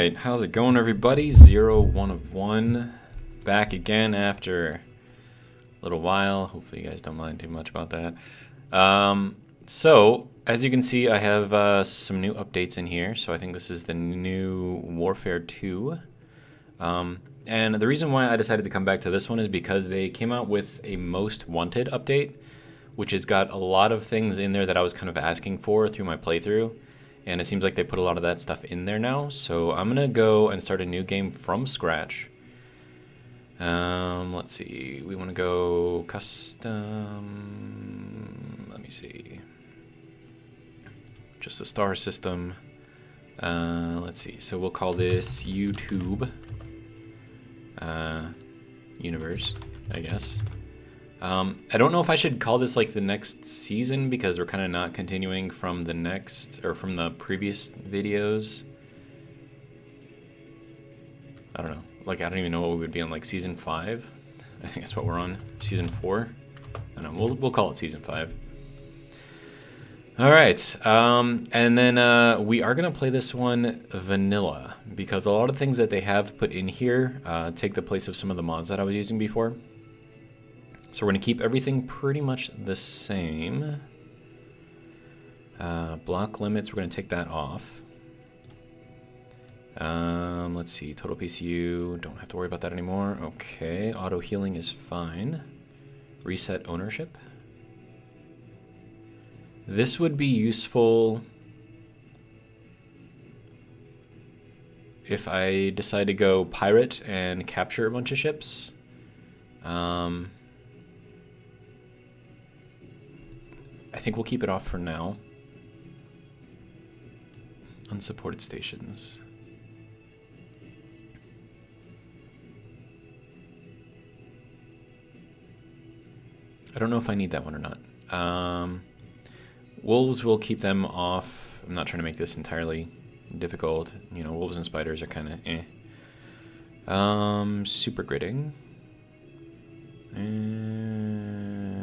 Alright, how's it going everybody? 01 of 1. Back again after a little while. Hopefully you guys don't mind too much about that. So, as you can see, I have some new updates in here. So I think this is the new Warfare 2. And the reason why I decided to come back to this one is because they came out with a Most Wanted update, which has got a lot of things in there that I was kind of asking for through my playthrough. And it seems like they put a lot of that stuff in there now. So I'm going to go and start a new game from scratch. Let's see. We want to go custom. Let me see. Just a star system. Let's see. So we'll call this YouTube universe, I guess. I don't know if I should call this like the next season because we're kind of not continuing from the next or from the previous videos. I don't know. Like, I don't even know what we would be on, like season 5. I think that's what we're on. Season 4. I don't know. We'll call it season 5. All right. And then we are gonna play this one vanilla because a lot of things that they have put in here take the place of some of the mods that I was using before. So we're going to keep everything pretty much the same. Block limits, we're going to take that off. Let's see, total PCU, don't have to worry about that anymore. Okay, auto healing is fine. Reset ownership. This would be useful if I decide to go pirate and capture a bunch of ships. I think we'll keep it off for now. Unsupported stations. I don't know if I need that one or not. Wolves, will keep them off. I'm not trying to make this entirely difficult. You know, wolves and spiders are kind of eh. Super gridding.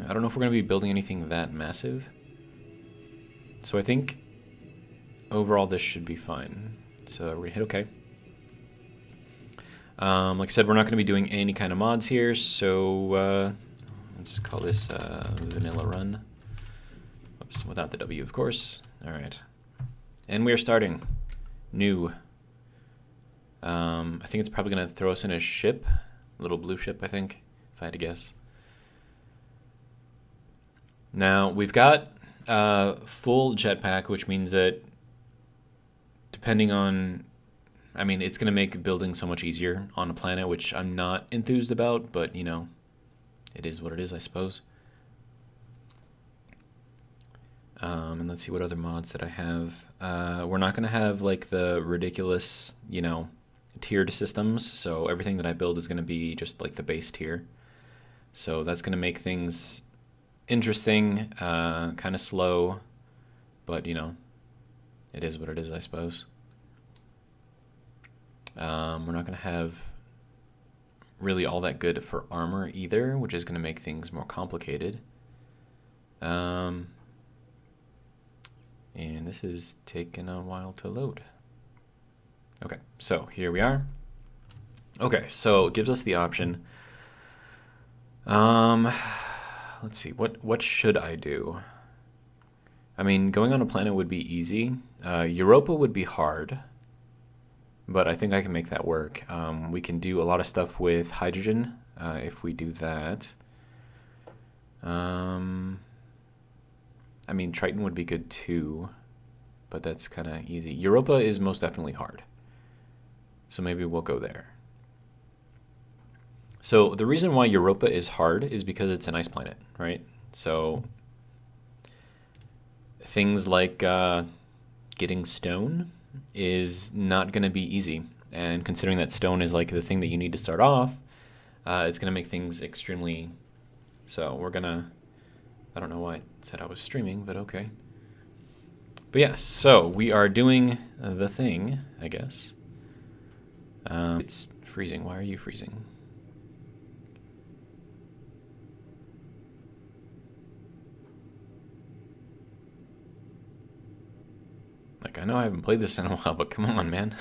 I don't know if we're going to be building anything that massive. So I think overall this should be fine. So we're going to hit OK. Like I said, we're not going to be doing any kind of mods here. So let's call this vanilla run. Oops, without the W, of course. All right. And we are starting. New. I think it's probably going to throw us in a ship. A little blue ship, I think, if I had to guess. Now, we've got full jetpack, which means that depending on, I mean, it's going to make building so much easier on a planet, which I'm not enthused about, but, you know, it is what it is, I suppose. And let's see what other mods that I have. We're not going to have, like, the ridiculous, you know, tiered systems, so everything that I build is going to be just, like, the base tier. So that's going to make things interesting, kind of slow, but you know, it is what it is, I suppose. We're not going to have really all that good for armor either, which is going to make things more complicated. And this is taking a while to load. Okay, so here we are. Okay, so it gives us the option. Let's see, what should I do? I mean, going on a planet would be easy. Europa would be hard, but I think I can make that work. We can do a lot of stuff with hydrogen if we do that. I mean, Triton would be good too, but that's kind of easy. Europa is most definitely hard, so maybe we'll go there. So the reason why Europa is hard is because it's an ice planet, right? So things like getting stone is not going to be easy. And considering that stone is like the thing that you need to start off, it's going to make things extremely... So we're going to... I don't know why it said I was streaming, but okay. But yeah, so we are doing the thing, I guess. It's freezing. Why are you freezing? Like, I know I haven't played this in a while, but come on, man.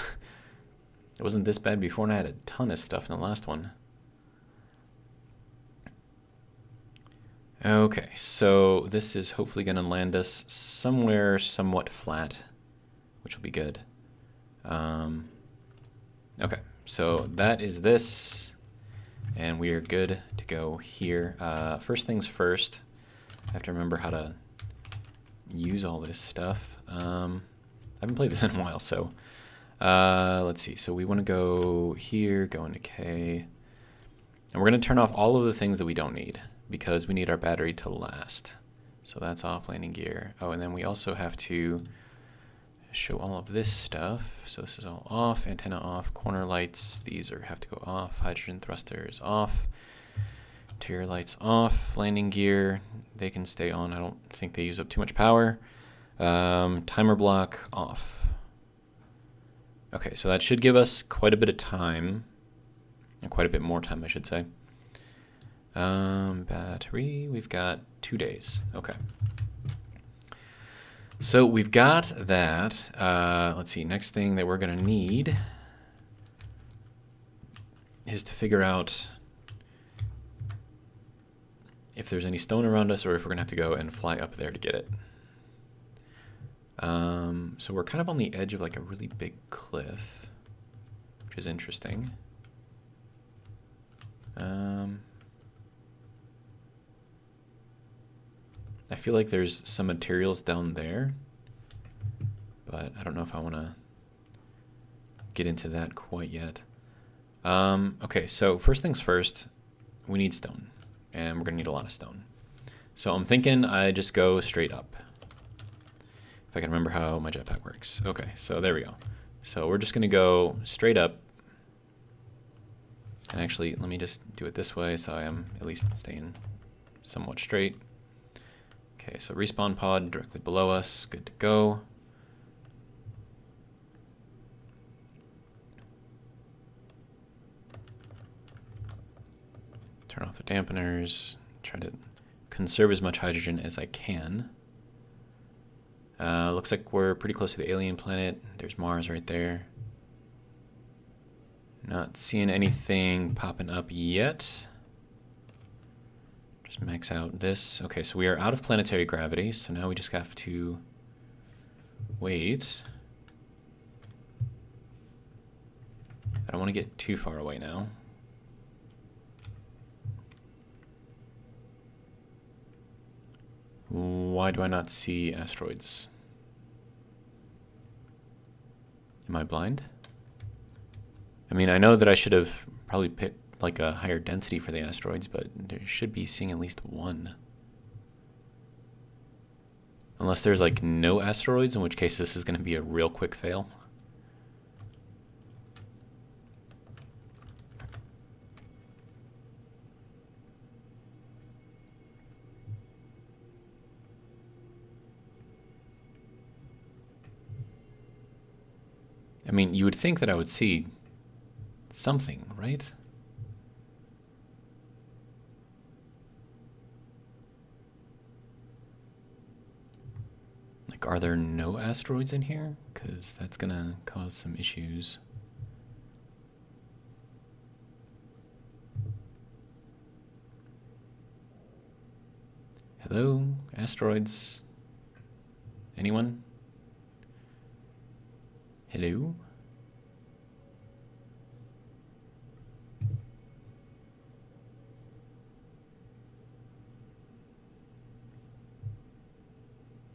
It wasn't this bad before, and I had a ton of stuff in the last one. Okay, so this is hopefully going to land us somewhere somewhat flat, which will be good. Okay, so that is this, and we are good to go here. First things first, I have to remember how to use all this stuff. I haven't played this in a while, so let's see. So we want to go here, go into K, and we're going to turn off all of the things that we don't need, because we need our battery to last. So that's off, landing gear. Oh, and then we also have to show all of this stuff. So this is all off, antenna off, corner lights, these have to go off, hydrogen thrusters off, interior lights off, landing gear, they can stay on. I don't think they use up too much power. Timer block off. Okay, so that should give us quite a bit of time, and quite a bit more time, I should say. Battery, we've got 2 days. Okay. So we've got that. Let's see, next thing that we're going to need is to figure out if there's any stone around us or if we're going to have to go and fly up there to get it. So we're kind of on the edge of like a really big cliff, which is interesting. I feel like there's some materials down there, but I don't know if I want to get into that quite yet. Okay, so first things first, we need stone, and we're going to need a lot of stone. So I'm thinking I just go straight up, if I can remember how my jetpack works. Okay, so there we go. So we're just going to go straight up. And actually, let me just do it this way so I am at least staying somewhat straight. Okay, so respawn pod directly below us, good to go. Turn off the dampeners, try to conserve as much hydrogen as I can. Looks like we're pretty close to the alien planet. There's Mars right there. Not seeing anything popping up yet. Just max out this. Okay, so we are out of planetary gravity, so now we just have to wait. I don't want to get too far away now. Why do I not see asteroids? Am I blind? I mean, I know that I should have probably picked like a higher density for the asteroids, but there should be seeing at least one. Unless there's like no asteroids, in which case this is going to be a real quick fail. I mean, you would think that I would see something, right? Like, are there no asteroids in here? Because that's gonna cause some issues. Hello? Asteroids? Anyone? Hello?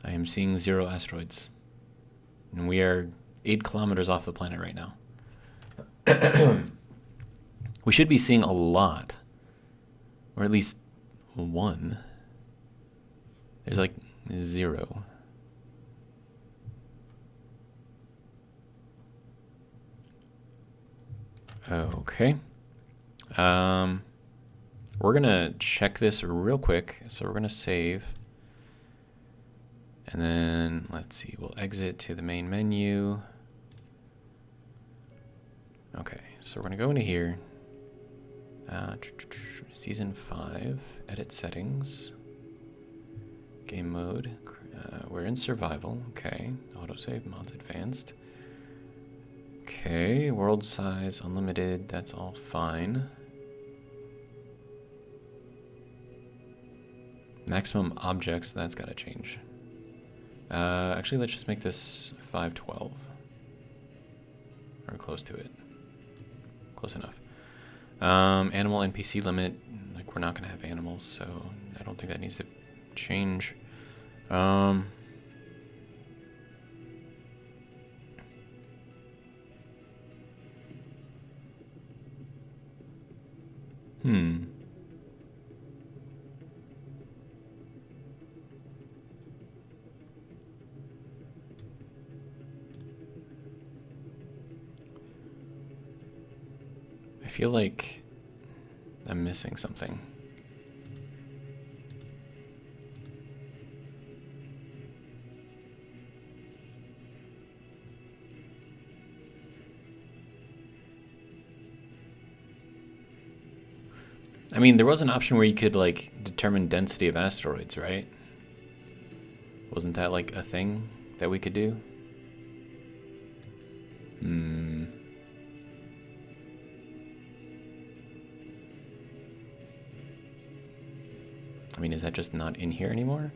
I am seeing 0 asteroids. And we are 8 kilometers off the planet right now. We should be seeing a lot. Or at least 1. There's like 0. Okay. We're gonna check this real quick. So we're gonna save. And then, let's see, we'll exit to the main menu. Okay, so we're gonna go into here. Season 5, edit settings. Game mode, we're in survival, okay. Autosave, mods advanced. Okay. Okay, world size, unlimited, that's all fine. Maximum objects, that's gotta change. Actually, let's just make this 512. Or close to it. Close enough. Animal NPC limit, like we're not gonna have animals, so I don't think that needs to change. I feel like I'm missing something. I mean, there was an option where you could, like, determine density of asteroids, right? Wasn't that, like, a thing that we could do? I mean, is that just not in here anymore?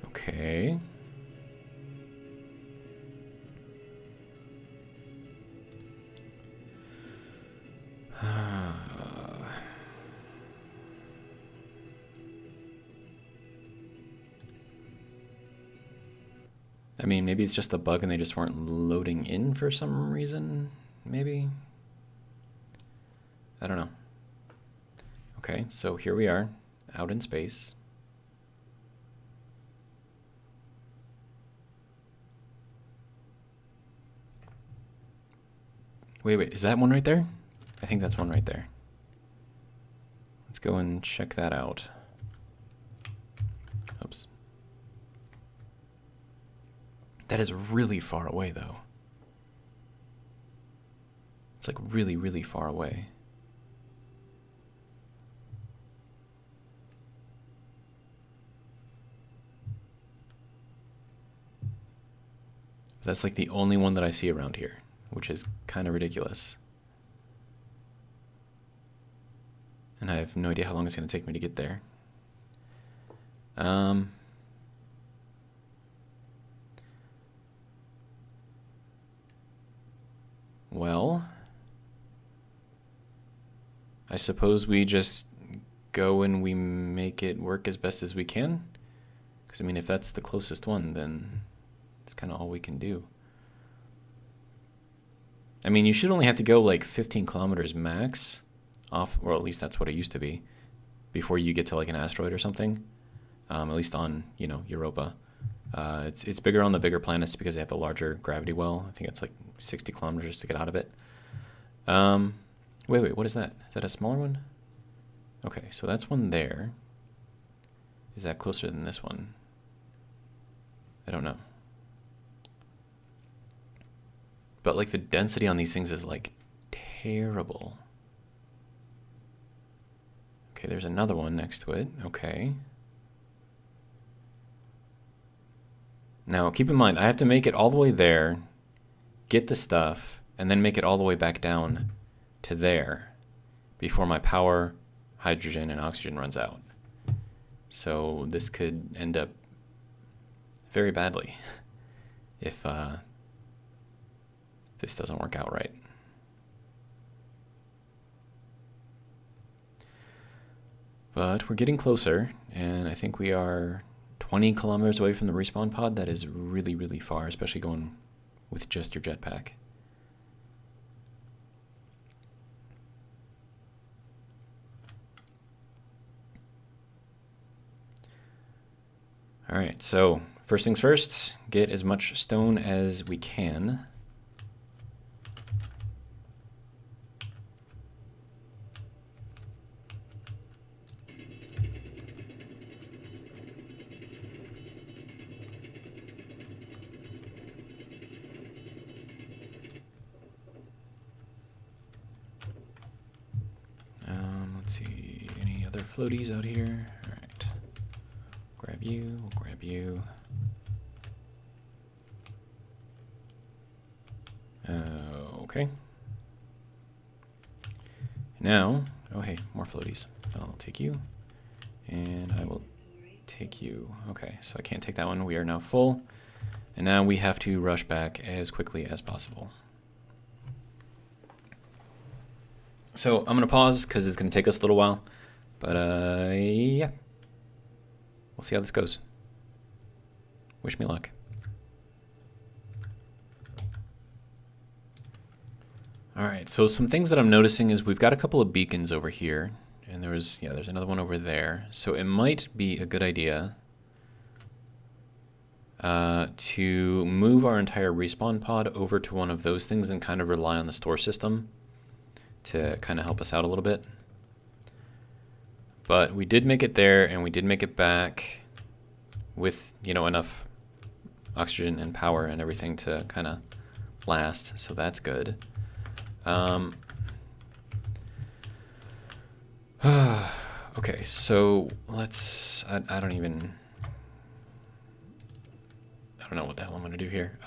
Okay. I mean, maybe it's just a bug and they just weren't loading in for some reason, maybe? I don't know. Okay, so here we are, out in space. Wait, is that one right there? I think that's one right there. Let's go and check that out. Oops. That is really far away, though. It's like really, really far away. That's like the only one that I see around here, which is kind of ridiculous. And I have no idea how long it's going to take me to get there. Well, I suppose we just go and we make it work as best as we can. Because, I mean, if that's the closest one, then it's kind of all we can do. I mean, you should only have to go like 15 kilometers max off, or at least that's what it used to be, before you get to like an asteroid or something. At least on, you know, Europa. It's bigger on the bigger planets because they have a larger gravity well. I think it's like 60 kilometers to get out of it. Wait, what is that? Is that a smaller one? Okay, so that's one there. Is that closer than this one? I don't know. But like the density on these things is like terrible. Okay, there's another one next to it. Okay. Now, keep in mind, I have to make it all the way there, get the stuff, and then make it all the way back down to there before my power, hydrogen, and oxygen runs out. So this could end up very badly if this doesn't work out right. But we're getting closer, and I think we are 20 kilometers away from the respawn pod. That is really, really far, especially going with just your jetpack. All right, so first things first, get as much stone as we can. Let's see, any other floaties out here? All right. Grab you, we'll grab you. Okay. Now, oh hey, more floaties. I'll take you, and I will take you. Okay, so I can't take that one. We are now full, and now we have to rush back as quickly as possible. So I'm gonna pause because it's gonna take us a little while, but yeah, we'll see how this goes. Wish me luck. All right, so some things that I'm noticing is we've got a couple of beacons over here, and there's another one over there. So it might be a good idea to move our entire respawn pod over to one of those things and kind of rely on the store system to kind of help us out a little bit. But we did make it there, and we did make it back with, you know, enough oxygen and power and everything to kind of last, so that's good. Okay, so let's, I don't know what the hell I'm gonna do here.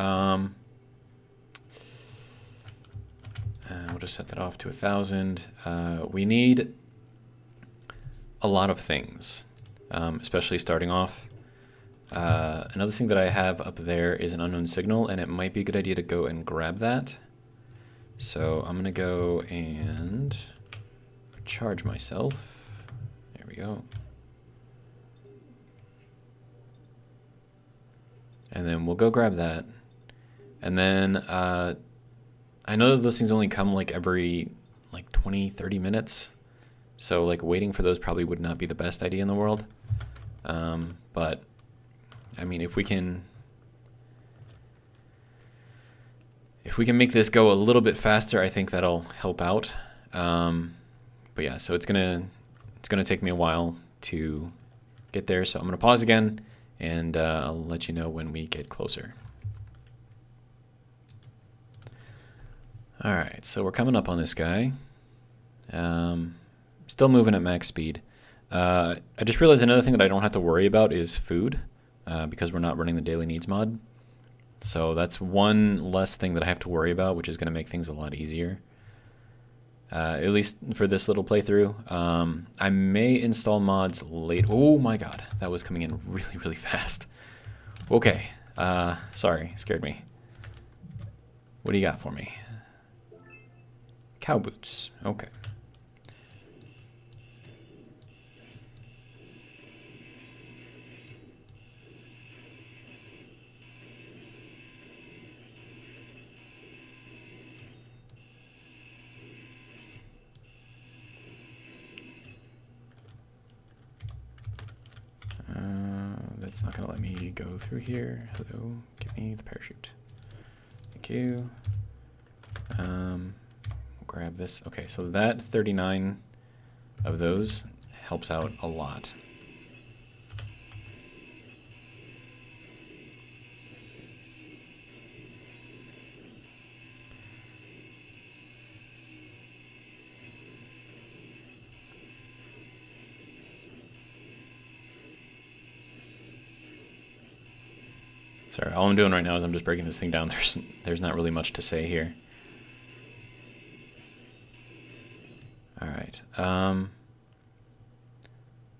We'll just set that off to 1,000. We need a lot of things, especially starting off. Another thing that I have up there is an unknown signal, and it might be a good idea to go and grab that. So I'm gonna go and charge myself. There we go. And then we'll go grab that. And then I know that those things only come like every like 20, 30 minutes. So like waiting for those probably would not be the best idea in the world. But I mean, if we can make this go a little bit faster, I think that'll help out. But yeah, so it's gonna take me a while to get there. So I'm gonna pause again, and I'll let you know when we get closer. All right, so we're coming up on this guy. Still moving at max speed. I just realized another thing that I don't have to worry about is food, because we're not running the daily needs mod. So that's one less thing that I have to worry about, which is going to make things a lot easier. At least for this little playthrough. I may install mods late. Oh my god, that was coming in really, really fast. Okay, sorry, scared me. What do you got for me? Cow boots, okay. That's not gonna let me go through here. Hello, give me the parachute. Thank you. We'll grab this. Okay, so that 39 of those helps out a lot. Sorry, all I'm doing right now is I'm just breaking this thing down. There's not really much to say here. All right.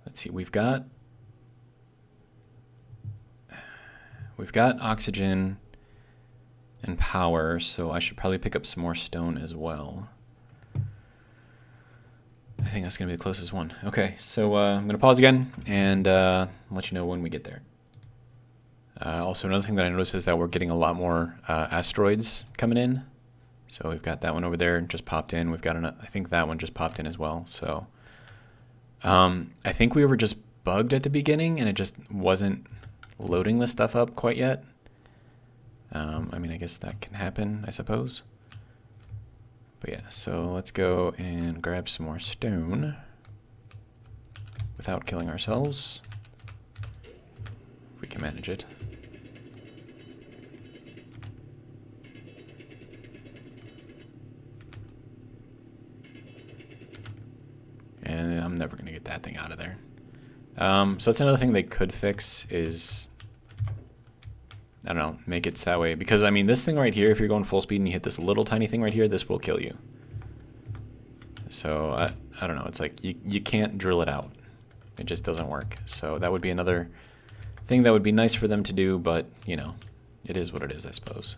Let's see. We've got oxygen and power, so I should probably pick up some more stone as well. I think that's gonna be the closest one. Okay, so I'm gonna pause again and let you know when we get there. Also, another thing that I noticed is that we're getting a lot more asteroids coming in. So we've got that one over there just popped in. We've got I think that one just popped in as well. So I think we were just bugged at the beginning and it just wasn't loading this stuff up quite yet. I mean, I guess that can happen, I suppose. But yeah, so let's go and grab some more stone without killing ourselves. If we can manage it. And never going to get that thing out of there. So that's another thing they could fix is, I don't know, make it so that way. Because, I mean, this thing right here, if you're going full speed and you hit this little tiny thing right here, this will kill you. So, I don't know. It's like you can't drill it out. It just doesn't work. So that would be another thing that would be nice for them to do, but, you know, it is what it is, I suppose.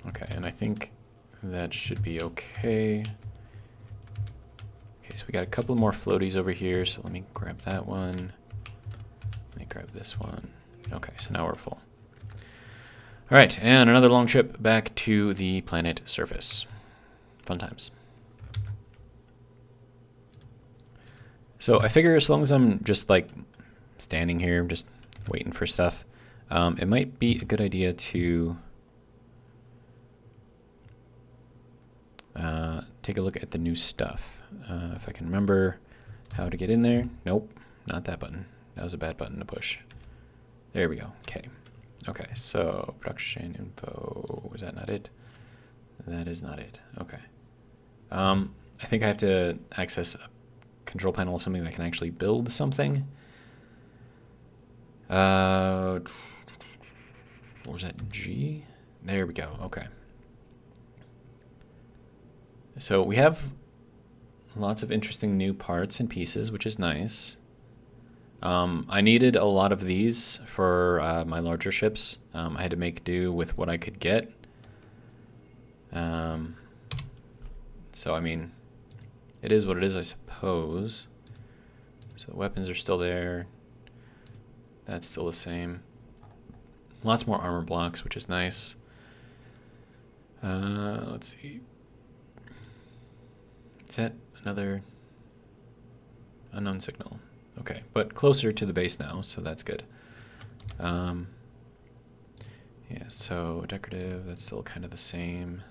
Okay, and I think that should be okay. Okay, so we got a couple more floaties over here, so let me grab that one. Let me grab this one. Okay, so now we're full. All right, and another long trip back to the planet surface. Fun times. So I figure as long as I'm just like standing here, just waiting for stuff, it might be a good idea to take a look at the new stuff. If I can remember how to get in there. Nope, not that button. That was a bad button to push. There we go. Okay. Okay, so production info, was that not it? That is not it. Okay. I think I have to access a control panel of something that can actually build something. What was that, G? There we go, okay. So we have lots of interesting new parts and pieces, which is nice. I needed a lot of these for my larger ships. I had to make do with what I could get. So, I mean, it is what it is, I suppose. So the weapons are still there. That's still the same. Lots more armor blocks, which is nice. Let's see. Is that another unknown signal? Okay, but closer to the base now, so that's good. Yeah, so decorative, that's still kind of the same.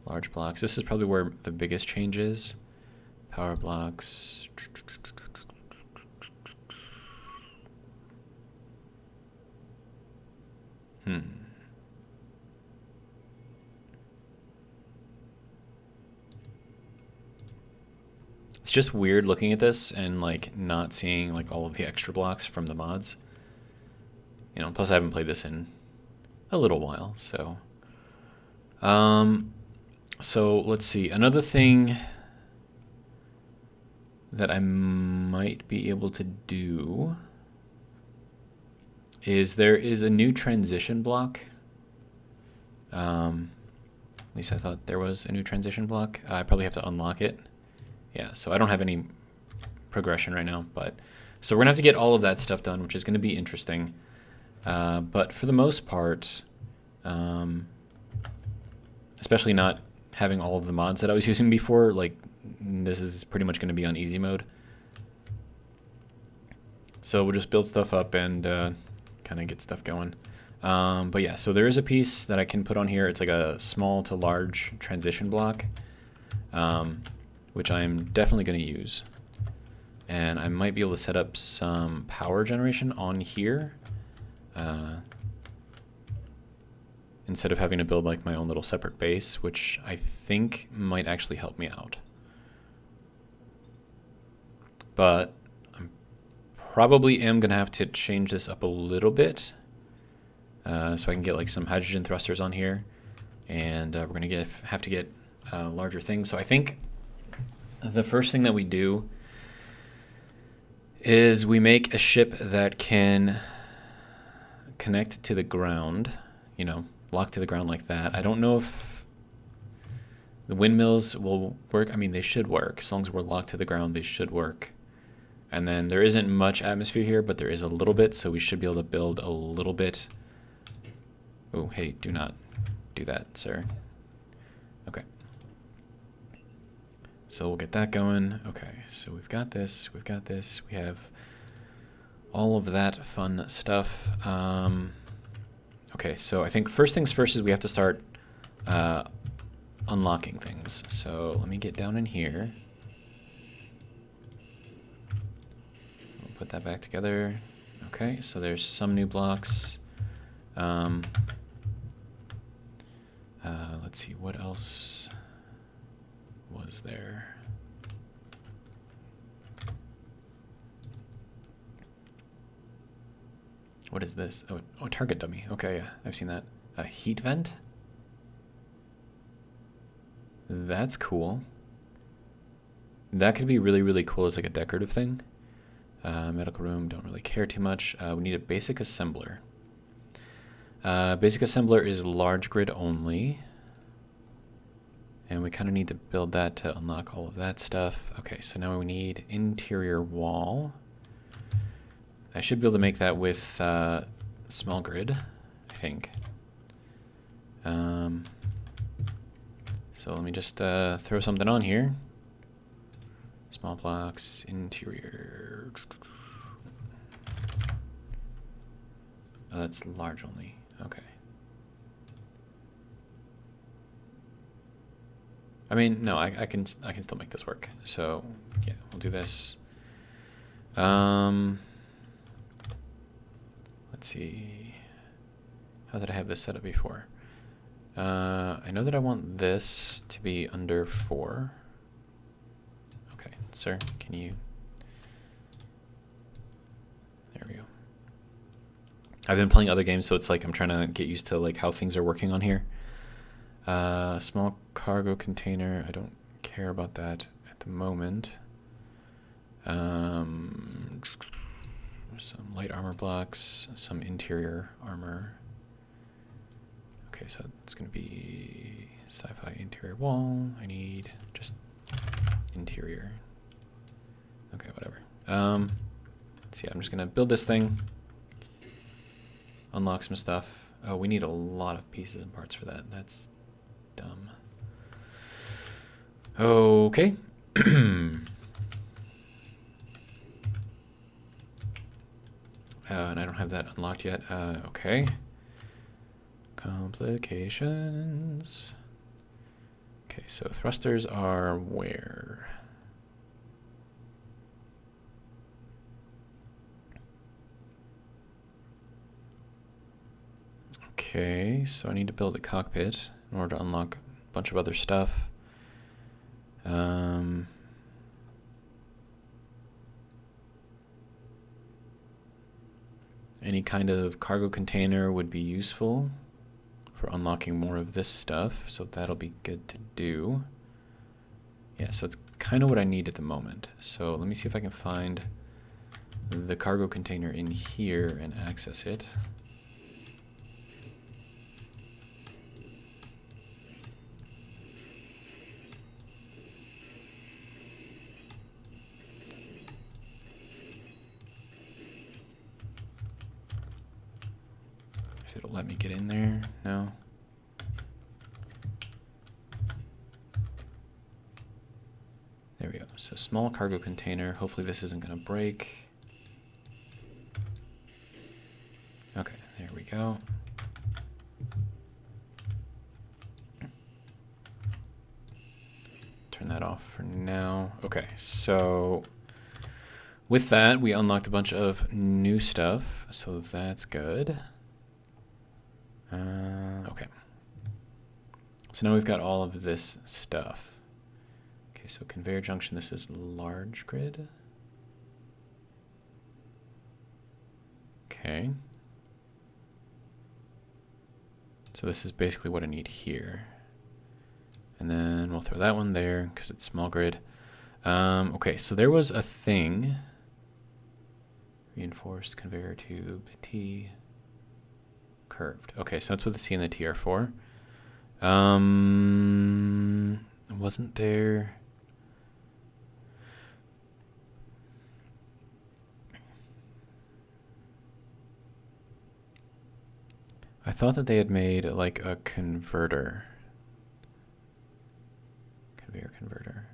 Large blocks. This is probably where the biggest change is. Power blocks. It's just weird looking at this and like not seeing like all of the extra blocks from the mods. You know, plus I haven't played this in a little while, so. So let's see. Another thing that I might be able to do is there is a new transition block. At least I thought there was a new transition block. I probably have to unlock it. Yeah, so I don't have any progression right now, but so we're gonna have to get all of that stuff done, which is gonna be interesting. But for the most part, especially not having all of the mods that I was using before, like this is pretty much gonna be on easy mode. So we'll just build stuff up and kind of get stuff going. But yeah, so there is a piece that I can put on here. It's like a small to large transition block, which I'm definitely going to use. And I might be able to set up some power generation on here instead of having to build like my own little separate base, which I think might actually help me out. But I probably am going to have to change this up a little bit so I can get like some hydrogen thrusters on here, and we're going to have to get larger things. So I think the first thing that we do is we make a ship that can connect to the ground, you know, lock to the ground like that. I don't know if the windmills will work. I mean, they should work. As long as we're locked to the ground, they should work. And then there isn't much atmosphere here, but there is a little bit, so we should be able to build a little bit. Oh, hey, do not do that, sir. Okay. So we'll get that going. Okay, so we've got this, we've got this. We have all of that fun stuff. Okay, so I think first things first is we have to start unlocking things. So let me get down in here. We'll put that back together. Okay, so there's some new blocks. let's see, what else was there? What is this? Oh, target dummy. Okay, yeah, I've seen that. A heat vent? That's cool. That could be really, really cool as like a decorative thing. Medical room, don't really care too much. We need a basic assembler. Basic assembler is large grid only. And we kind of need to build that to unlock all of that stuff. Okay, so now we need interior wall. I should be able to make that with small grid, I think. So let me just throw something on here. Small blocks, interior. Oh, that's large only. Okay. I mean, no, I can still make this work. So yeah, we'll do this. Let's see. How did I have this set up before? I know that I want this to be under 4. Okay, sir, can you? There we go. I've been playing other games, so it's like I'm trying to get used to like how things are working on here. Small cargo container. I don't care about that at the moment. Some light armor blocks, some interior armor. Okay, so it's going to be sci-fi interior wall. I need just interior. Okay, whatever. Let's see, I'm just going to build this thing. Unlock some stuff. Oh, we need a lot of pieces and parts for that. That's dumb. Okay. And I don't have that unlocked yet. Okay. Complications. Okay, so thrusters are where? Okay, so I need to build a cockpit in order to unlock a bunch of other stuff. Any kind of cargo container would be useful for unlocking more of this stuff, so that'll be good to do. Yeah, so it's kind of what I need at the moment. So let me see if I can find the cargo container in here and access it. If it'll let me get in there. No. There we go. So small cargo container. Hopefully this isn't going to break. Okay, there we go. Turn that off for now. Okay, so with that, we unlocked a bunch of new stuff, so that's good. Okay. So now we've got all of this stuff. Okay, so conveyor junction, this is large grid. Okay. So this is basically what I need here. And then we'll throw that one there because it's small grid. Okay, so there was a thing. Reinforced conveyor tube, T. Curved. Okay, so that's what the C and the T are for. Wasn't there... I thought that they had made like a converter. Conveyor converter.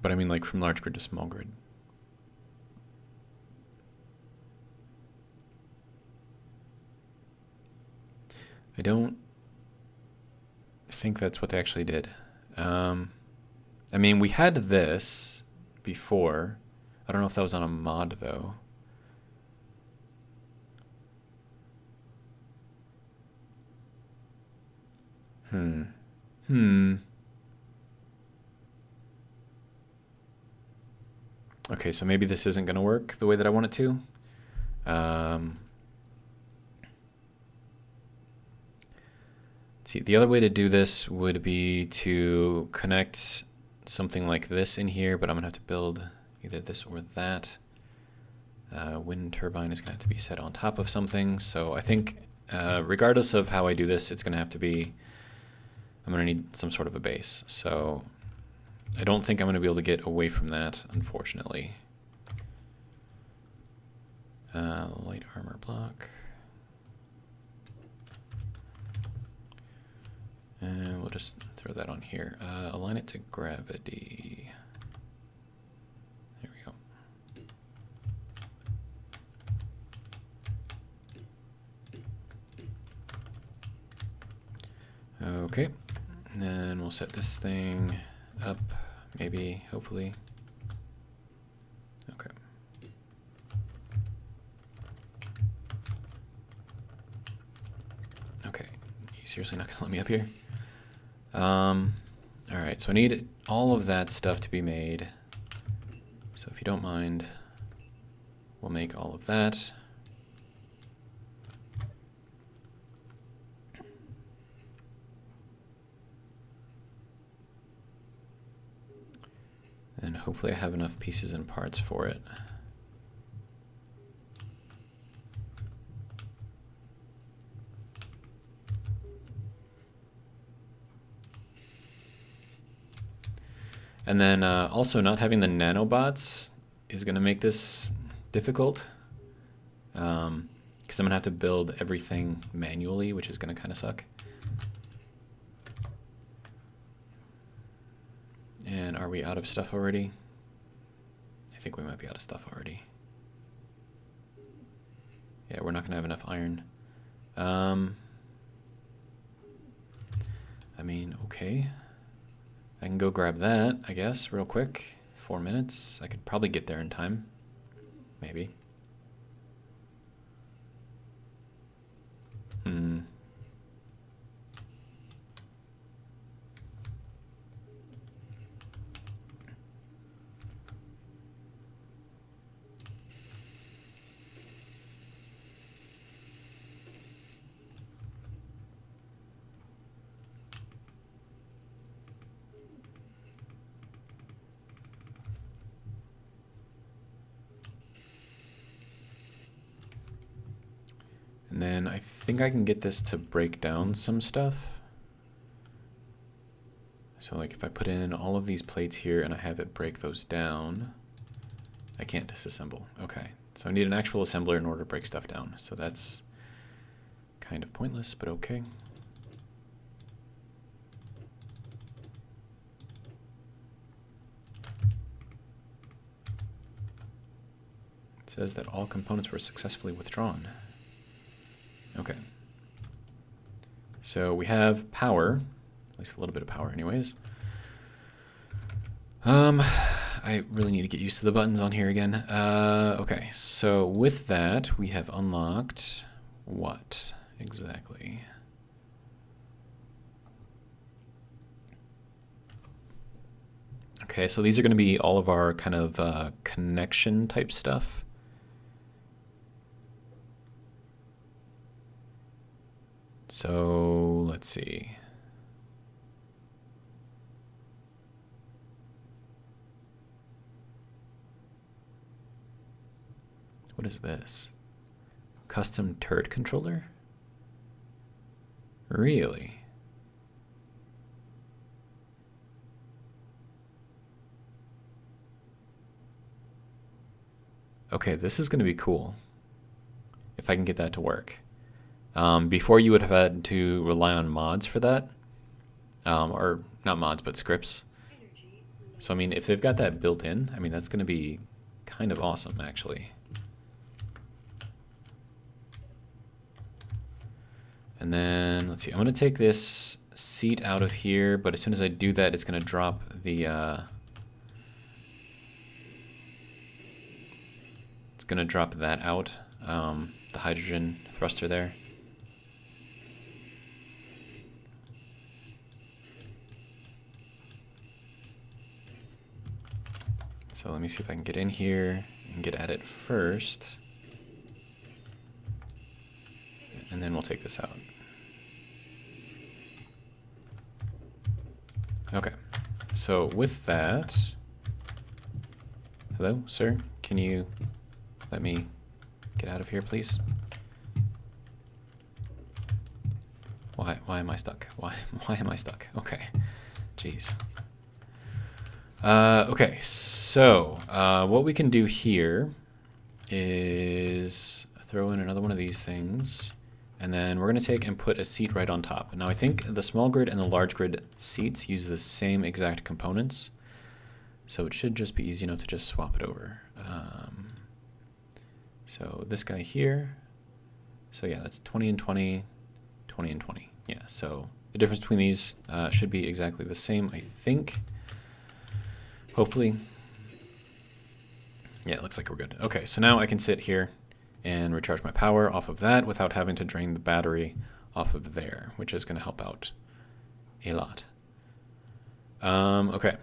But I mean like from large grid to small grid. I don't think that's what they actually did. I mean, we had this before. I don't know if that was on a mod, though. Okay, so maybe this isn't going to work the way that I want it to. See, the other way to do this would be to connect something like this in here, but I'm going to have to build either this or that. Wind turbine is going to have to be set on top of something. So I think regardless of how I do this, it's going to have to be, I'm going to need some sort of a base. So I don't think I'm going to be able to get away from that, unfortunately. Light armor block. And we'll just throw that on here. Align it to gravity. There we go. Okay, and then we'll set this thing up, maybe, hopefully. Okay. Okay, you seriously not gonna let me up here? All right, so I need all of that stuff to be made. So if you don't mind, we'll make all of that. And hopefully I have enough pieces and parts for it. And then also not having the nanobots is going to make this difficult. Because I'm going to have to build everything manually, which is going to kind of suck. And are we out of stuff already? I think we might be out of stuff already. Yeah, we're not going to have enough iron. I mean, okay. I can go grab that, I guess, real quick. 4 minutes. I could probably get there in time. Maybe. And then I think I can get this to break down some stuff. So like if I put in all of these plates here and I have it break those down, I can't disassemble. Okay, so I need an actual assembler in order to break stuff down. So that's kind of pointless, but okay. It says that all components were successfully withdrawn. Okay. So we have power, at least a little bit of power anyways. I really need to get used to the buttons on here again. Okay, so with that, we have unlocked what exactly? Okay, so these are going to be all of our kind of connection type stuff. So let's see. What is this? Custom turret controller? Really? Okay, this is going to be cool if I can get that to work. Before you would have had to rely on mods for that, or not mods, but scripts. So I mean, if they've got that built in, I mean, that's going to be kind of awesome, actually. And then, let's see, I'm going to take this seat out of here, but as soon as I do that, it's going to drop the, it's going to drop that out, the hydrogen thruster there. So let me see if I can get in here and get at it first. And then we'll take this out. Okay, so with that, hello, sir, can you let me get out of here, please? Why am I stuck? Why am I stuck? Okay, jeez. Okay, so what we can do here is throw in another one of these things. And then we're going to take and put a seat right on top. Now I think the small grid and the large grid seats use the same exact components. So it should just be easy enough to just swap it over. So this guy here. So yeah, that's 20 and 20, 20 and 20. Yeah, so the difference between these should be exactly the same, I think. Hopefully. Yeah, it looks like we're good. Okay, so now I can sit here and recharge my power off of that without having to drain the battery off of there, which is going to help out a lot. Okay.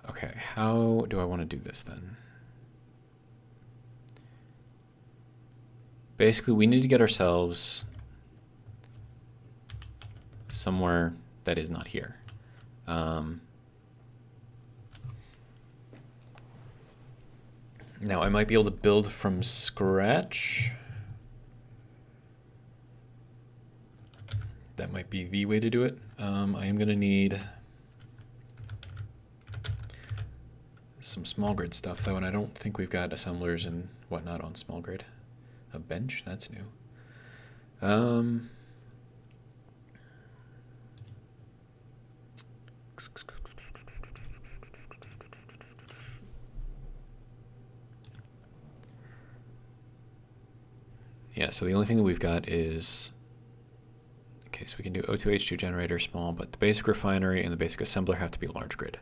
Okay, how do I want to do this then? Basically, we need to get ourselves somewhere that is not here. Now, I might be able to build from scratch. That might be the way to do it. I am going to need some small grid stuff, though, and I don't think we've got assemblers and whatnot on small grid. A bench? That's new. Yeah, so the only thing that we've got is, okay, so we can do O2H2 generator small, but the basic refinery and the basic assembler have to be large grid.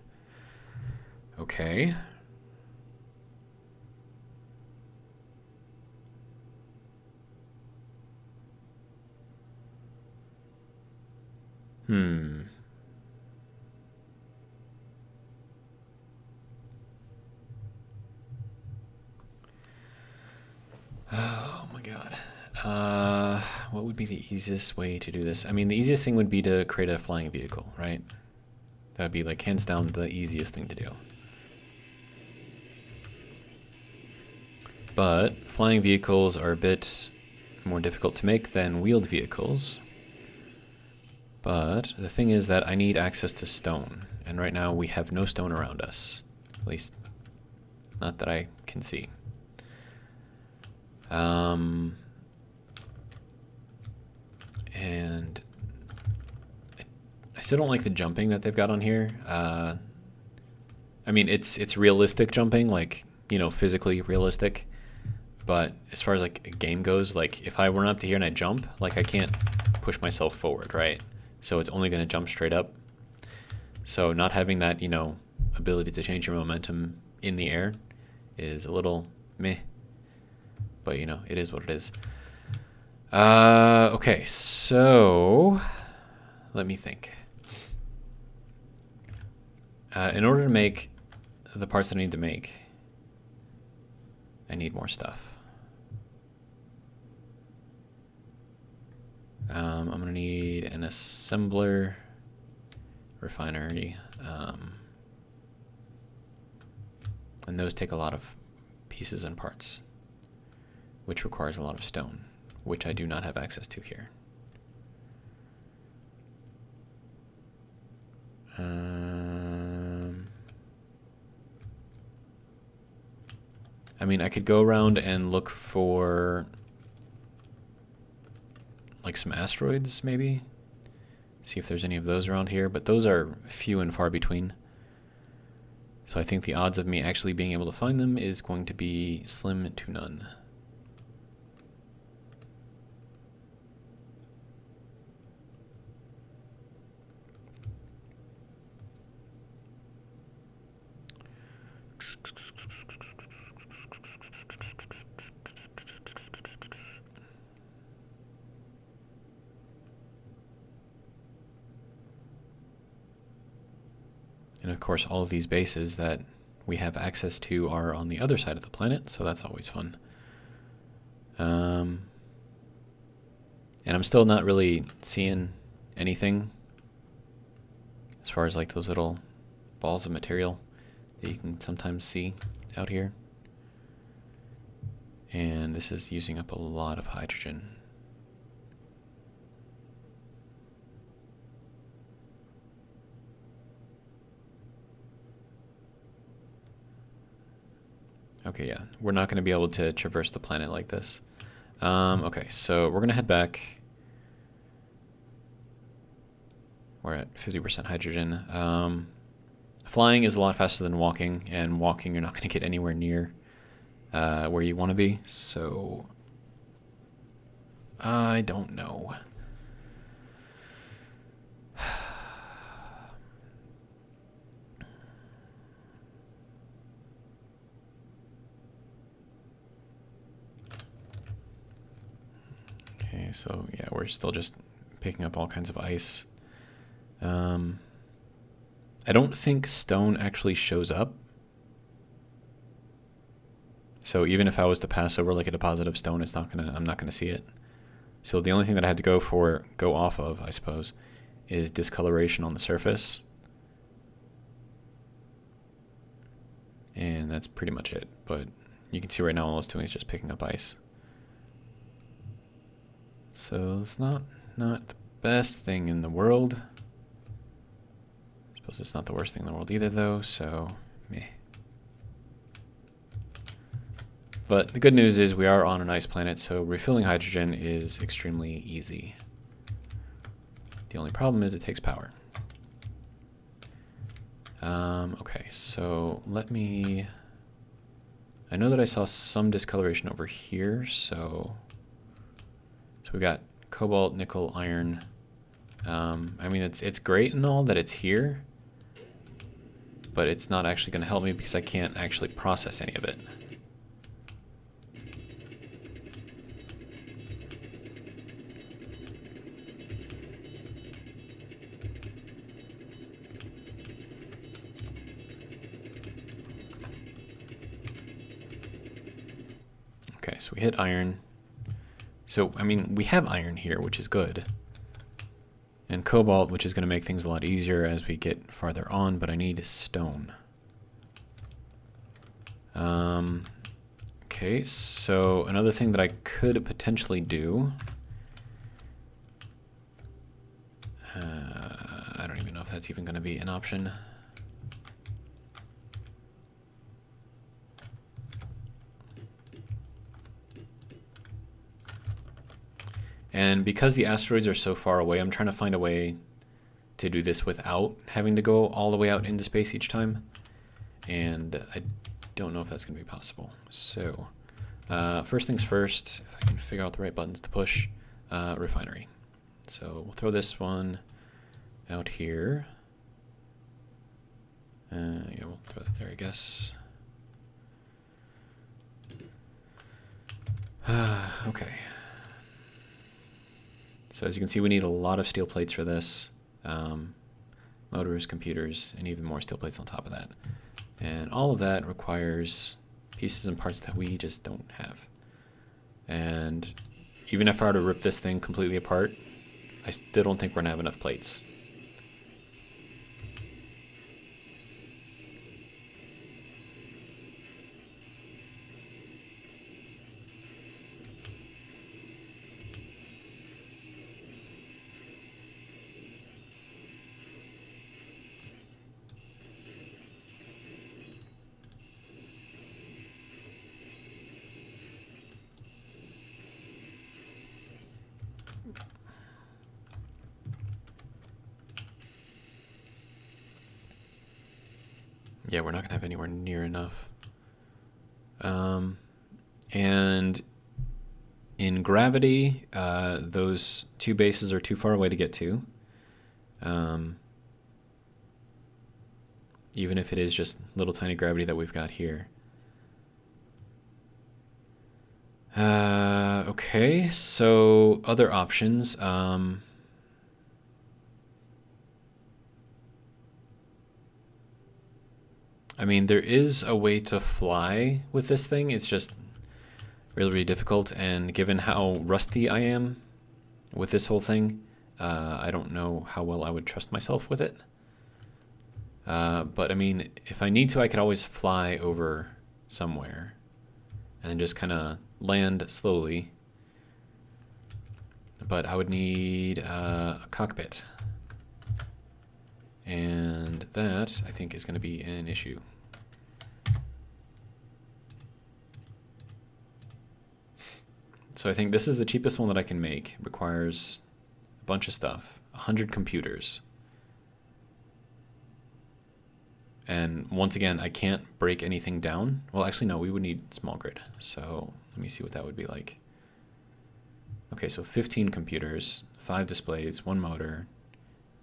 Okay. Oh my god. What would be the easiest way to do this? I mean, the easiest thing would be to create a flying vehicle, right? That would be like hands down the easiest thing to do. But flying vehicles are a bit more difficult to make than wheeled vehicles. But the thing is that I need access to stone, and right now we have no stone around us. At least, not that I can see. And I still don't like the jumping that they've got on here. I mean, it's realistic jumping, like, you know, physically realistic. But as far as like a game goes, like if I run up to here and I jump, like I can't push myself forward, right? So it's only going to jump straight up. So not having that, you know, ability to change your momentum in the air is a little meh. But, you know, it is what it is. Okay, so let me think. In order to make the parts that I need to make, I need more stuff. I'm going to need an assembler, refinery, and those take a lot of pieces and parts, which requires a lot of stone, which I do not have access to here. I mean, I could go around and look for like some asteroids, maybe. See if there's any of those around here, but those are few and far between. So I think the odds of me actually being able to find them is going to be slim to none. And of course, all of these bases that we have access to are on the other side of the planet, so that's always fun. And I'm still not really seeing anything as far as like those little balls of material that you can sometimes see out here. And this is using up a lot of hydrogen. Okay, yeah, we're not going to be able to traverse the planet like this. Okay, so we're going to head back. We're at 50% hydrogen. Flying is a lot faster than walking, and walking you're not going to get anywhere near where you want to be, so I don't know. Okay, so yeah, we're still just picking up all kinds of ice. I don't think stone actually shows up. So even if I was to pass over like a deposit of stone, I'm not gonna see it. So the only thing that I had to go off of, I suppose, is discoloration on the surface. And that's pretty much it. But you can see right now all it's doing is just picking up ice. So it's not the best thing in the world. I suppose it's not the worst thing in the world either, though, so meh. But the good news is we are on an ice planet, so refilling hydrogen is extremely easy. The only problem is it takes power. Okay, so let me... I know that I saw some discoloration over here, so we got cobalt, nickel, iron. I mean, it's great and all that it's here, but it's not actually going to help me because I can't actually process any of it. Okay, so we hit iron. So, I mean, we have iron here, which is good. And cobalt, which is going to make things a lot easier as we get farther on, but I need stone. Okay, so another thing that I could potentially do... I don't even know if that's even going to be an option. And because the asteroids are so far away, I'm trying to find a way to do this without having to go all the way out into space each time. And I don't know if that's going to be possible. So, first things first, if I can figure out the right buttons to push, refinery. So we'll throw this one out here. Yeah, we'll throw that there, I guess. Okay. So as you can see, we need a lot of steel plates for this. Motors, computers, and even more steel plates on top of that. And all of that requires pieces and parts that we just don't have. And even if I were to rip this thing completely apart, I still don't think we're gonna have enough plates. Yeah, we're not gonna have anywhere near enough. And in gravity, those two bases are too far away to get to. Even if it is just little tiny gravity that we've got here. Okay, so other options. I mean, there is a way to fly with this thing. It's just really, really difficult. And given how rusty I am with this whole thing, I don't know how well I would trust myself with it. But I mean, if I need to, I could always fly over somewhere and just kind of land slowly. But I would need a cockpit. And that, I think, is going to be an issue. So I think this is the cheapest one that I can make. It requires a bunch of stuff. 100 computers. And once again, I can't break anything down. Well, actually, no, we would need small grid. So let me see what that would be like. Okay, so 15 computers, 5 displays, 1 motor,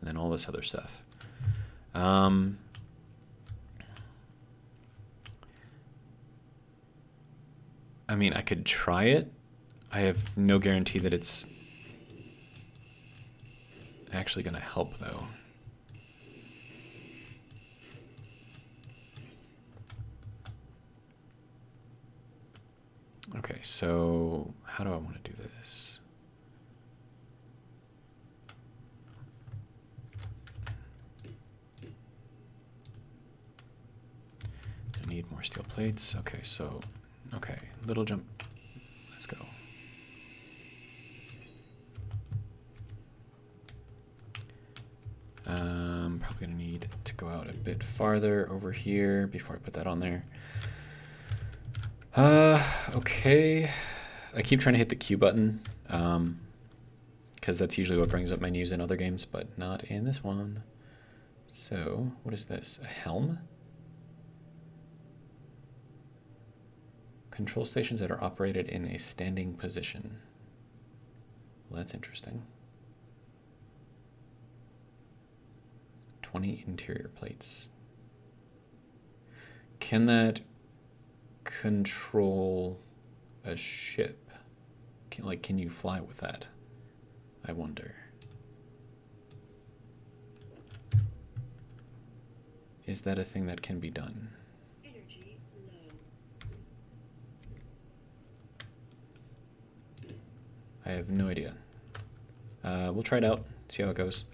and then all this other stuff. I mean, I could try it. I have no guarantee that it's actually going to help, though. Okay, so how do I want to do this? I need more steel plates. Okay, so, okay, little jump. Let's go. Probably gonna need to go out a bit farther over here before I put that on there. Okay. I keep trying to hit the Q button, because that's usually what brings up menus in other games, but not in this one. So, what is this? A helm? Control stations that are operated in a standing position. Well, that's interesting. 20 interior plates. Can that control a ship? Can you fly with that? I wonder. Is that a thing that can be done? Energy low. I have no idea. We'll try it out, see how it goes.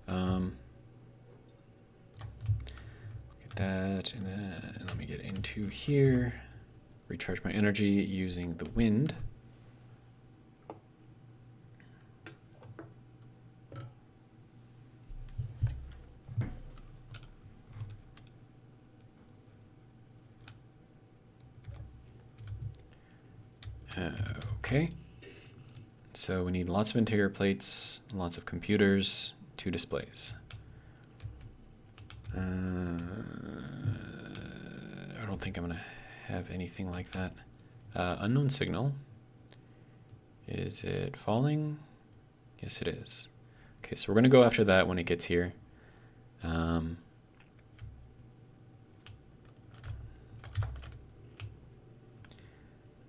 Get that, and then let me get into here. Recharge my energy using the wind. Okay. So we need lots of interior plates, lots of computers, 2 displays. I don't think I'm going to have anything like that. Unknown signal. Is it falling? Yes, it is. Okay, so we're going to go after that when it gets here.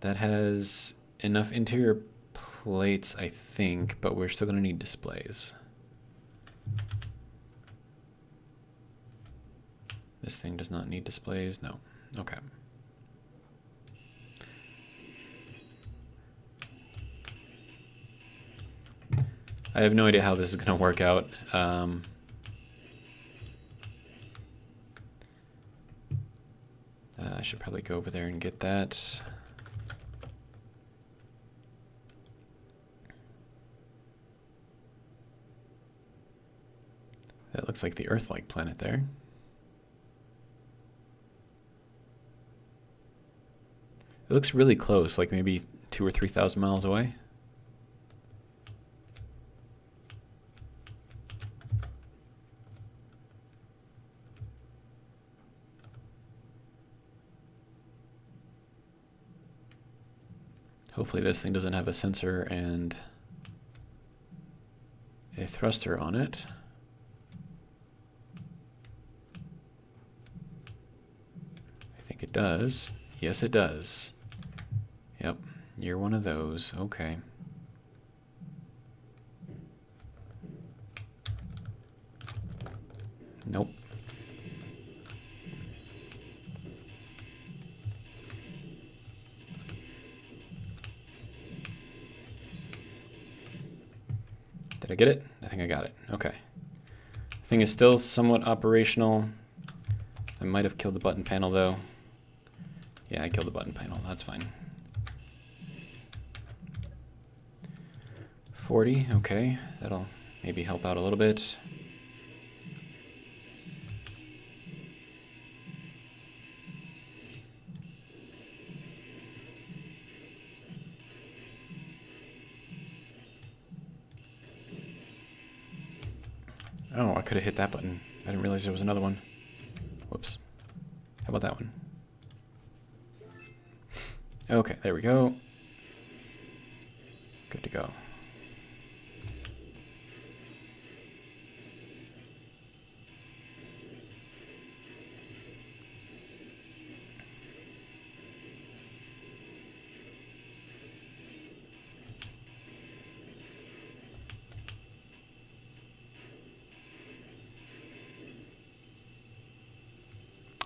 That has enough interior plates, I think, but we're still going to need displays. This thing does not need displays. No. Okay. I have no idea how this is going to work out. I should probably go over there and get that. That looks like the Earth-like planet there. It looks really close, like maybe 2,000 or 3,000 miles away. Hopefully this thing doesn't have a sensor and a thruster on it. I think it does. Yes, it does. Yep, you're one of those. Okay. Nope. Did I get it? I think I got it. Okay. Thing is still somewhat operational. I might have killed the button panel though. Yeah, I killed the button panel. That's fine. 40, okay. That'll maybe help out a little bit. Oh, I could have hit that button. I didn't realize there was another one. Whoops. How about that one? Okay, there we go. Good to go.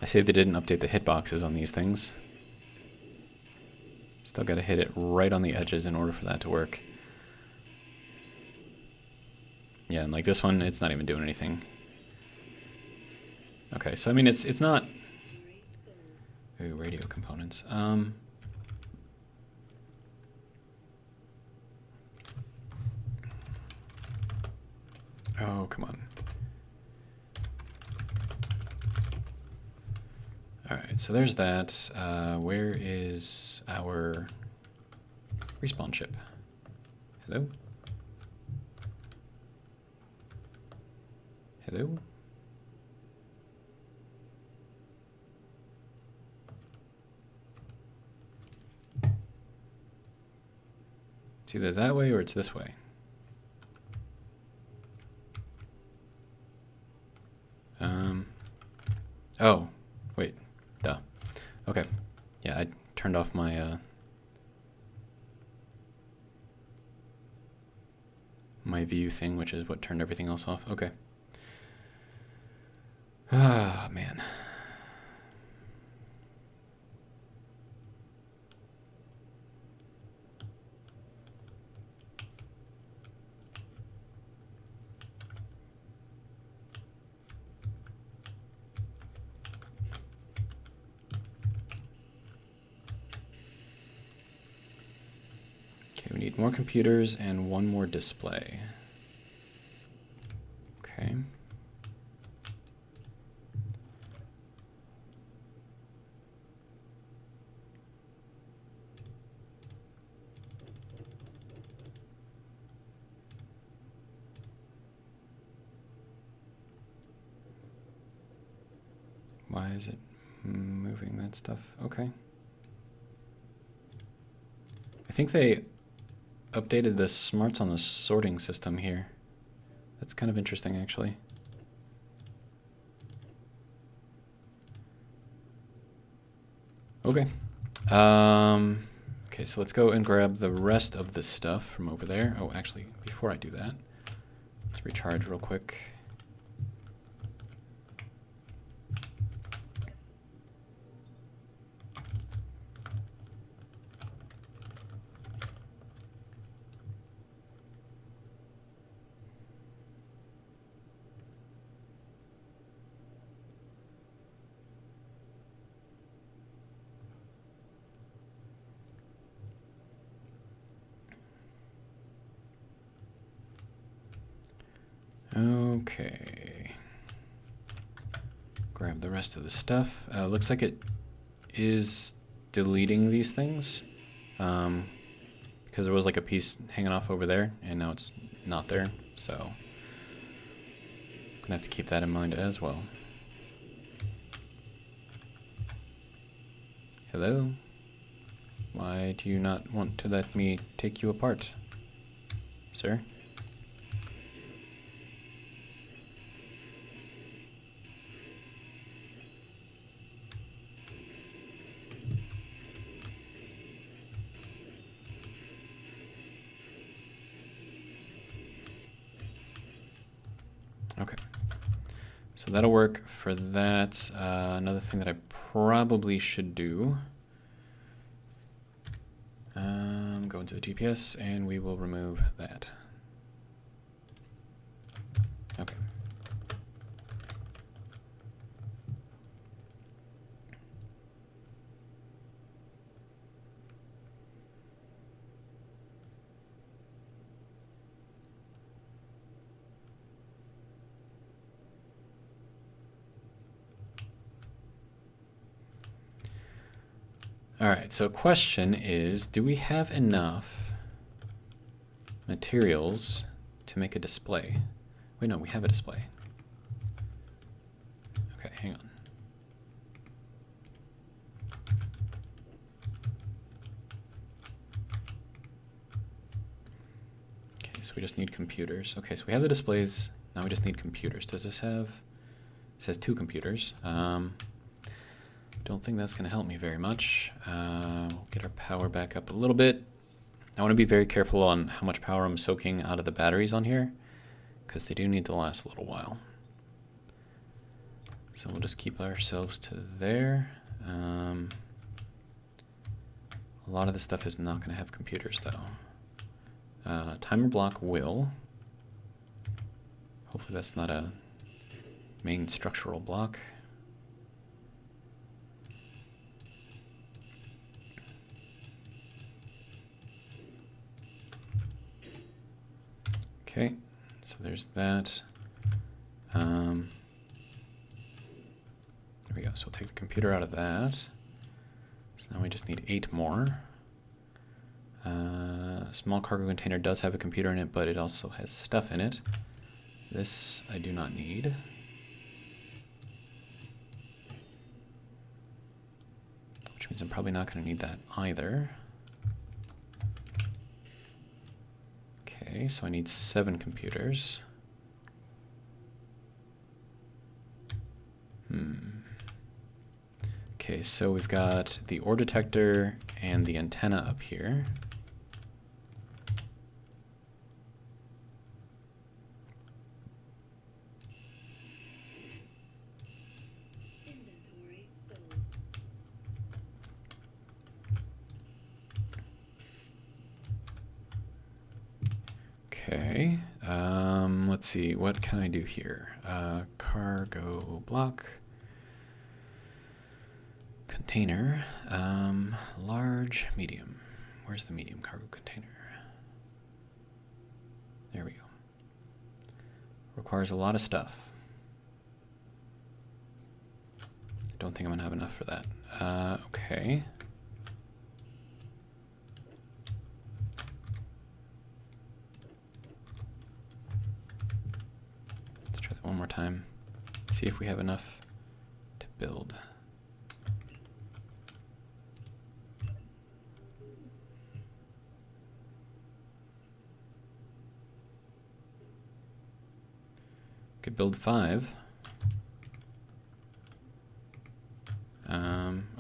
I say they didn't update the hitboxes on these things. Still got to hit it right on the edges in order for that to work. Yeah, and like this one, it's not even doing anything. Okay, so I mean, it's not. Ooh, radio components. Oh, come on. Alright, so there's that. Where is our respawn ship? Hello? Hello? It's either that way or it's this way. Oh, wait. Duh. Okay. Yeah, I turned off my my view thing, which is what turned everything else off. Okay. Ah, man. We need more computers and one more display. Okay. Why is it moving that stuff? Okay. I think they updated the smarts on the sorting system here. That's kind of interesting, actually. Okay. Okay, so let's go and grab the rest of the stuff from over there. Oh, actually, before I do that, let's recharge real quick. Okay. Grab the rest of the stuff. Looks like it is deleting these things. Because there was like a piece hanging off over there, and now it's not there. So, I'm gonna have to keep that in mind as well. Hello? Why do you not want to let me take you apart, sir? Okay, so that'll work for that. Another thing that I probably should do, go into the GPS and we will remove that. All right, so question is, do we have enough materials to make a display? Wait, no, we have a display. Okay, hang on. Okay, so we just need computers. Okay, so we have the displays. Now we just need computers. Does this have... It says 2 computers. Don't think that's going to help me very much. We'll get our power back up a little bit. I want to be very careful on how much power I'm soaking out of the batteries on here, because they do need to last a little while. So we'll just keep ourselves to there. A lot of this stuff is not going to have computers, though. Timer block will. Hopefully that's not a main structural block. Okay, so there's that. There we go. So we'll take the computer out of that. So now we just need 8 more. Small cargo container does have a computer in it, but it also has stuff in it. This I do not need. Which means I'm probably not going to need that either. Okay, so I need 7 computers. Okay, so we've got the ore detector and the antenna up here. Inventory full. Okay, let's see, what can I do here? Cargo block, container, large, medium. Where's the medium cargo container? There we go. Requires a lot of stuff. I don't think I'm gonna have enough for that. Okay. One more time. See if we have enough to build. Could build 5.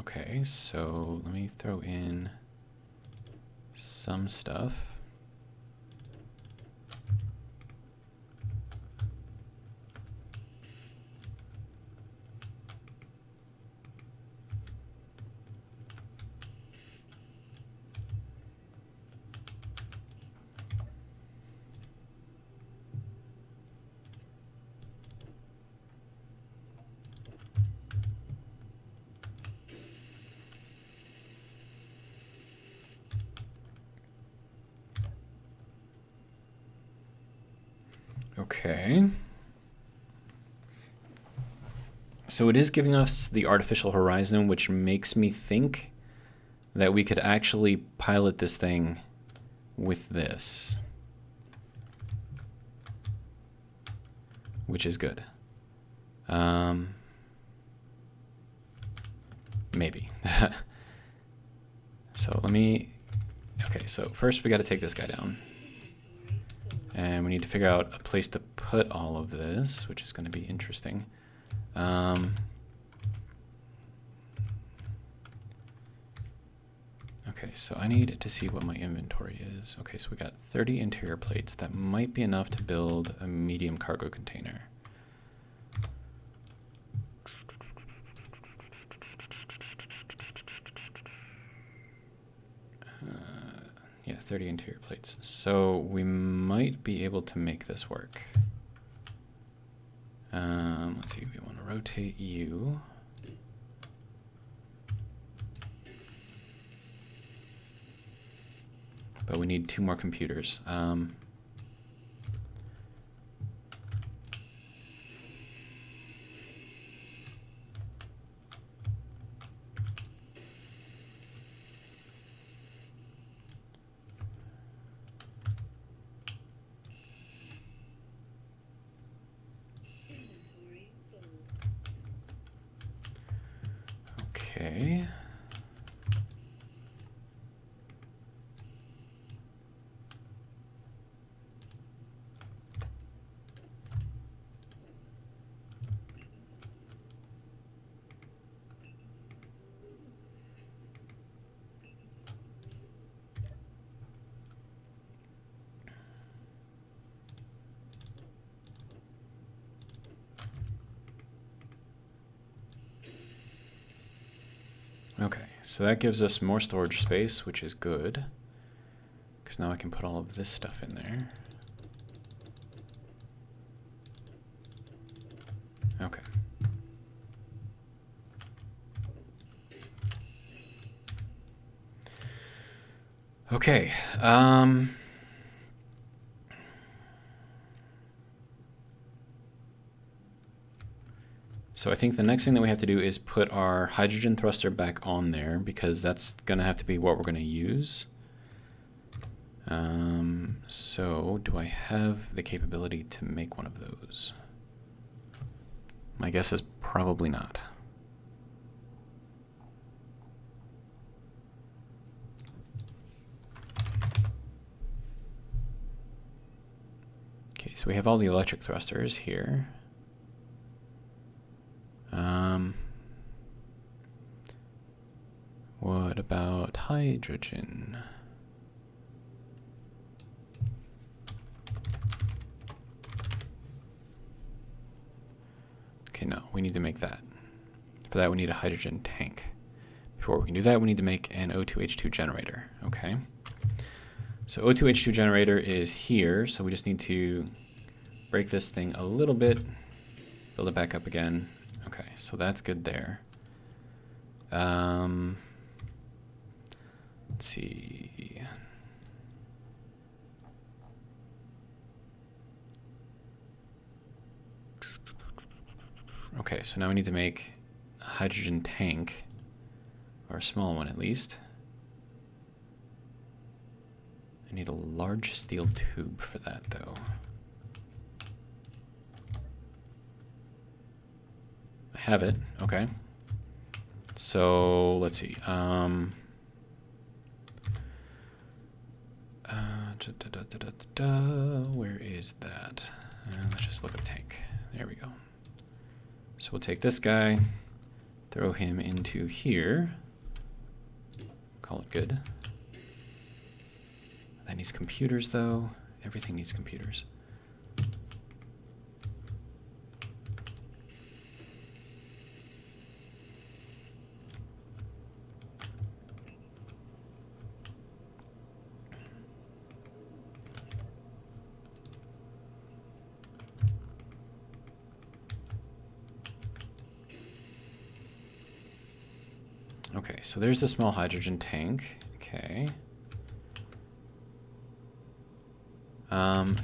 Okay, so let me throw in some stuff. Okay. So it is giving us the artificial horizon, which makes me think that we could actually pilot this thing with this, which is good. Maybe. So let me, okay, so first we got to take this guy down. And we need to figure out a place to put all of this, which is going to be interesting. Okay, so I need to see what my inventory is. Okay, so we got 30 interior plates. That might be enough to build a medium cargo container. Yeah, 30 interior plates. So we might be able to make this work. Let's see, we want to rotate you. But we need 2 more computers. Okay. Okay, so that gives us more storage space, which is good. Because now I can put all of this stuff in there. Okay. Okay. So I think the next thing that we have to do is put our hydrogen thruster back on there, because that's going to have to be what we're going to use. So do I have the capability to make one of those? My guess is probably not. Okay, so we have all the electric thrusters here. What about hydrogen? Okay, no, we need to make that. For that, we need a hydrogen tank. Before we can do that, we need to make an O2H2 generator. Okay. So O2H2 generator is here, so we just need to break this thing a little bit, build it back up again. Okay, so that's good there. Let's see. Okay, so now we need to make a hydrogen tank, or a small one at least. I need a large steel tube for that, though. I have it. Okay. So let's see. Where is that? Let's just look up tank. There we go. So we'll take this guy, throw him into here. Call it good. That needs computers, though. Everything needs computers. Okay, so there's the small hydrogen tank. Okay.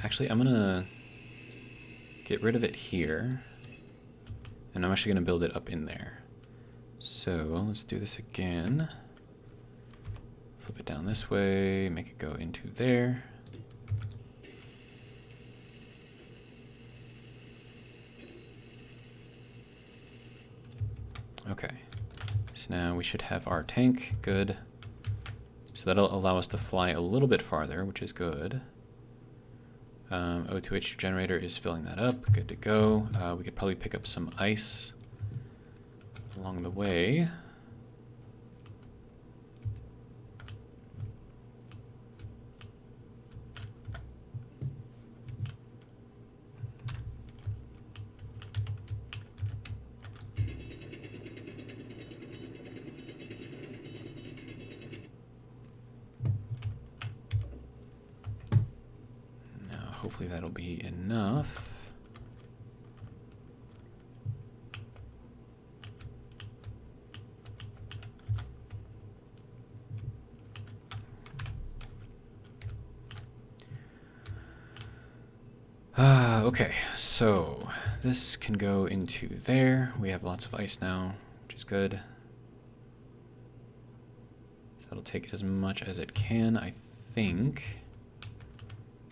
Actually, I'm gonna get rid of it here, and I'm actually gonna build it up in there. So let's do this again. Flip it down this way, make it go into there. Okay. So now we should have our tank. Good. So that'll allow us to fly a little bit farther, which is good. O2H generator is filling that up. Good to go. We could probably pick up some ice along the way. Hopefully that'll be enough. Okay, so this can go into there. We have lots of ice now, which is good. So that'll take as much as it can, I think.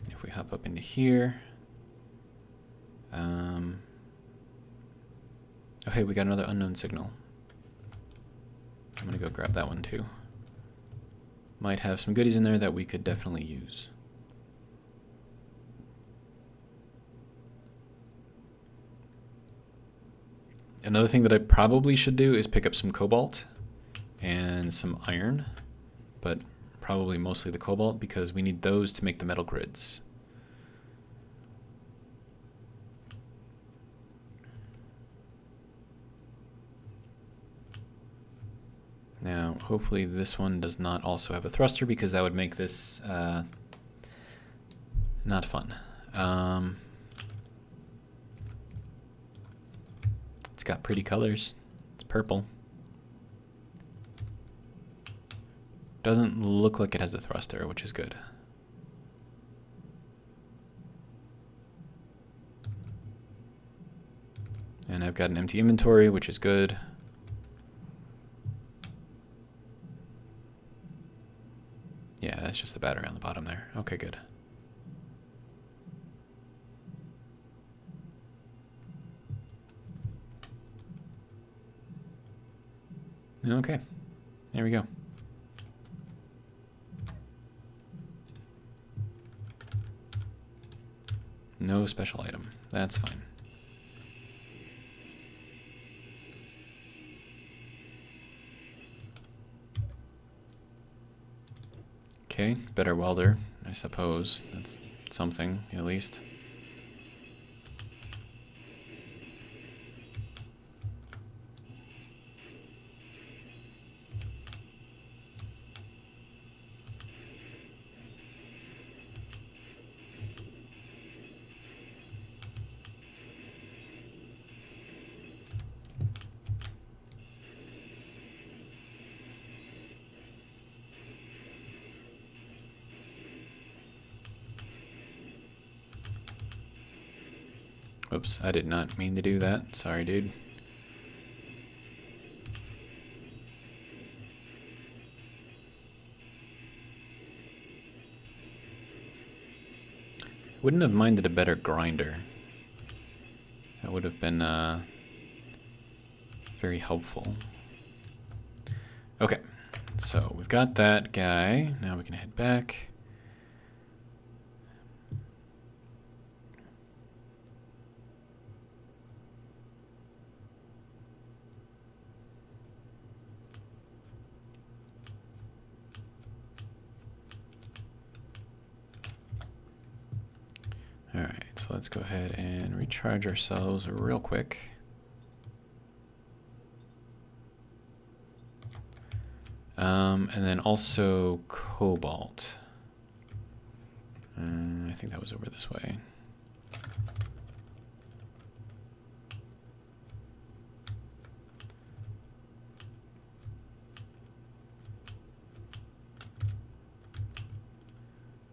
If we hop up into here. Oh, hey, we got another unknown signal. I'm gonna go grab that one too. Might have some goodies in there that we could definitely use. Another thing that I probably should do is pick up some cobalt and some iron, but probably mostly the cobalt because we need those to make the metal grids. Now, hopefully this one does not also have a thruster because that would make this not fun. It's got pretty colors. It's purple. Doesn't look like it has a thruster, which is good. And I've got an empty inventory, which is good. Yeah, that's just the battery on the bottom there. Okay, good. Okay, there we go. No special item. That's fine. Okay, better welder, I suppose. That's something, at least. Oops, I did not mean to do that. Sorry, dude. Wouldn't have minded a better grinder. That would have been very helpful. Okay, so we've got that guy. Now we can head back. Alright, so let's go ahead and recharge ourselves real quick. And then also cobalt. I think that was over this way.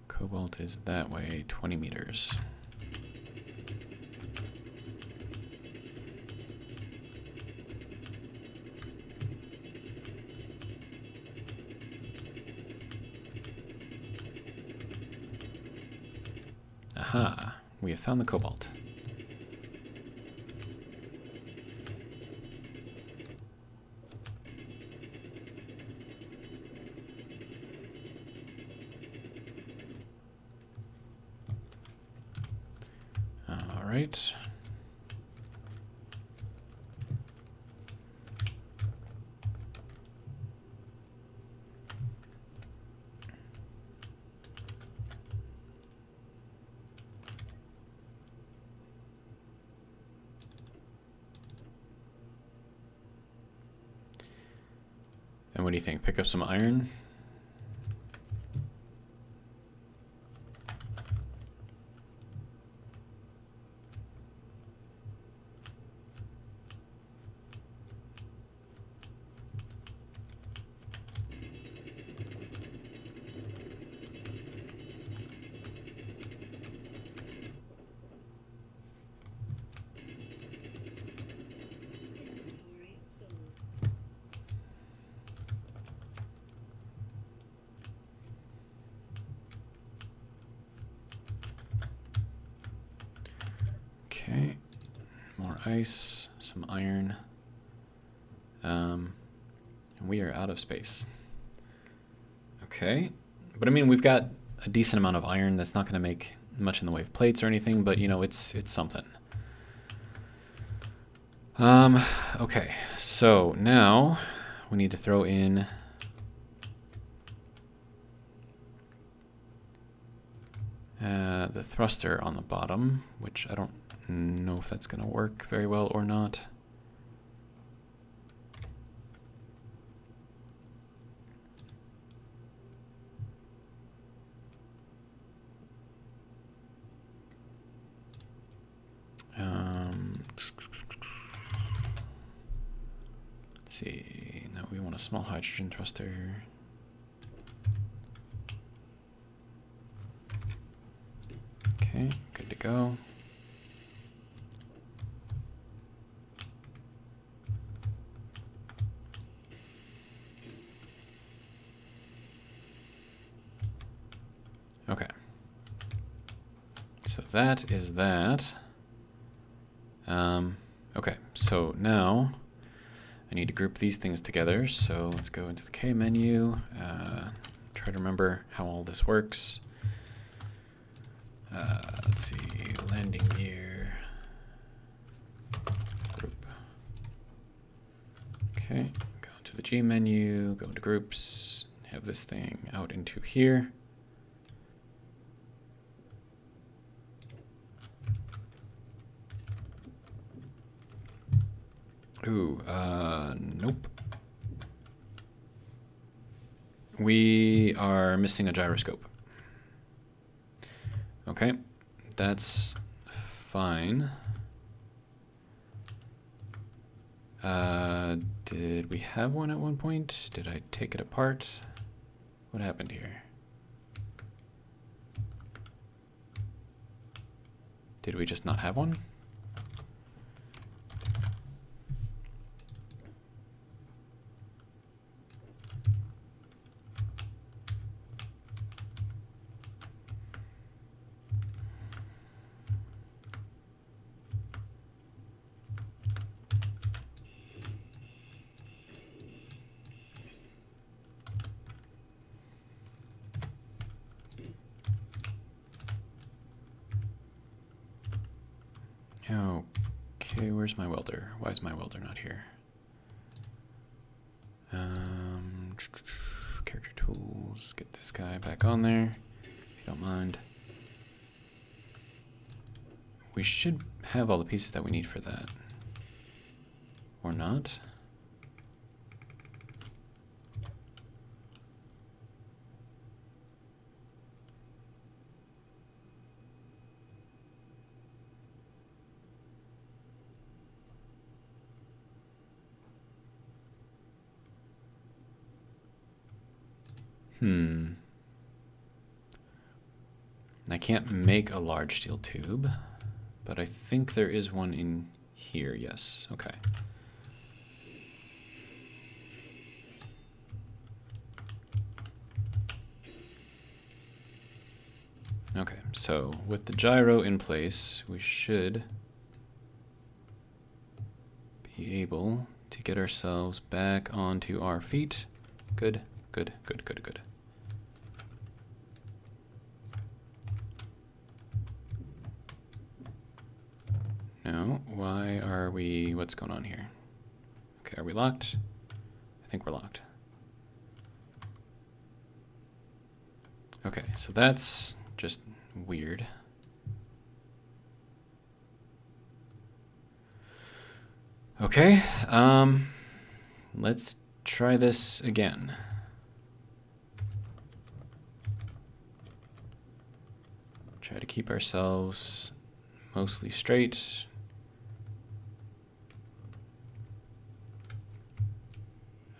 Cobalt is that way, 20 meters. Aha, we have found the cobalt. All right. And what do you think? Pick up some iron? Inventory full. Okay, more ice, some iron. And we are out of space. Okay. But I mean, we've got a decent amount of iron. That's not going to make much in the way of plates or anything, but you know, it's something. Okay. So now we need to throw in the thruster on the bottom, which I don't know if that's going to work very well or not. Let's see. Now we want a small hydrogen thruster. Okay, good to go. Okay. So that is that. Okay, so now I need to group these things together. So let's go into the K menu, try to remember how all this works. Let's see, landing gear, group. Okay, go to the G menu, go into groups, have this thing out into here. Ooh, nope. We are missing a gyroscope. Okay, that's fine. Did we have one at one point? Did I take it apart? What happened here? Did we just not have one? Okay, where's my welder? Why is my welder not here? Character tools, get this guy back on there, if you don't mind. We should have all the pieces that we need for that. Or not. I can't make a large steel tube, but I think there is one in here, yes. Okay. Okay, so with the gyro in place, we should be able to get ourselves back onto our feet. Good, good, good, good, good. No, why are we, what's going on here? Okay, are we locked? I think we're locked. Okay, so that's just weird. Okay, let's try this again. Try to keep ourselves mostly straight.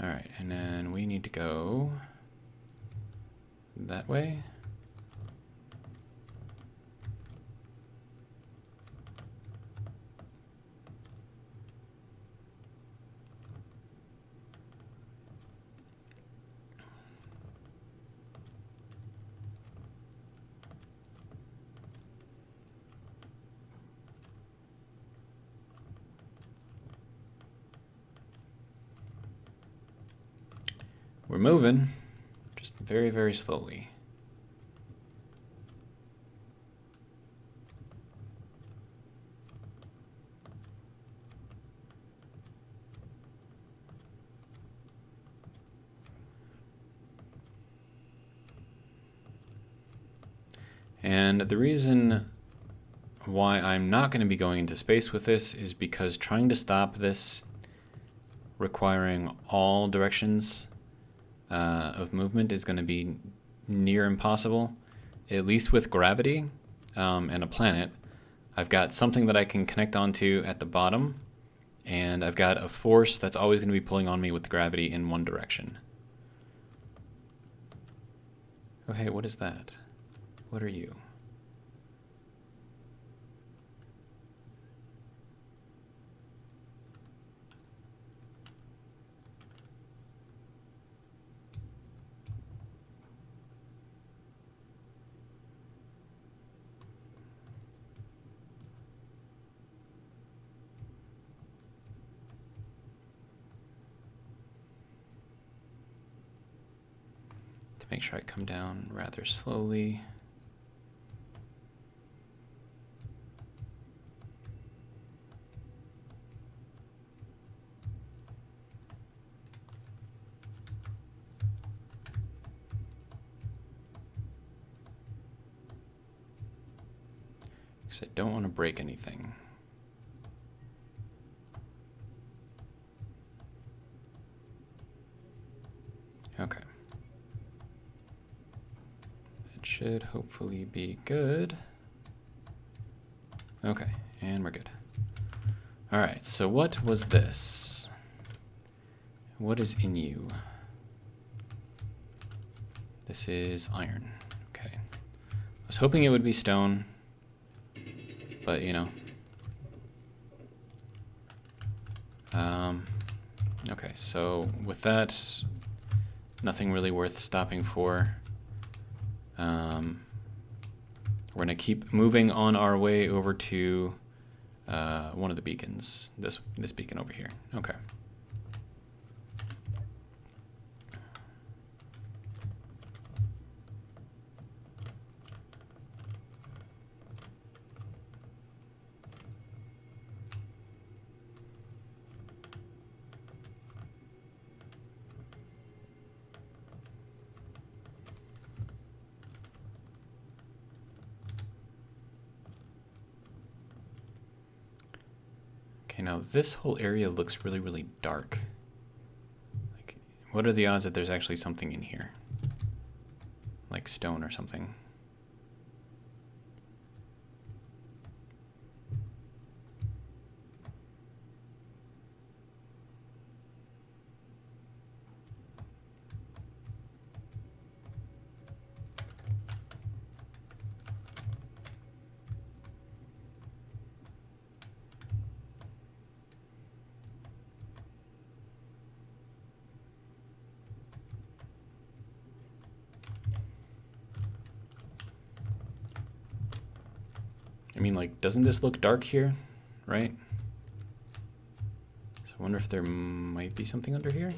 All right, and then we need to go that way. We're moving, just very, very slowly. And the reason why I'm not going to be going into space with this is because trying to stop this requiring all directions of movement is going to be near impossible, at least with gravity and a planet. I've got something that I can connect onto at the bottom, and I've got a force that's always going to be pulling on me with gravity in one direction. Oh, hey, what is that? What are you? To make sure I come down rather slowly. Because I don't want to break anything. Okay. That should hopefully be good. Okay, and we're good. All right, so what was this? What is in you? This is iron. Okay. I was hoping it would be stone, but you know. Okay, so with that, nothing really worth stopping for. We're gonna keep moving on our way over to one of the beacons. This beacon over here. Okay. Okay, now this whole area looks really, really dark. Like, what are the odds that there's actually something in here? Like stone or something. I mean, like, doesn't this look dark here, right? So I wonder if there might be something under here.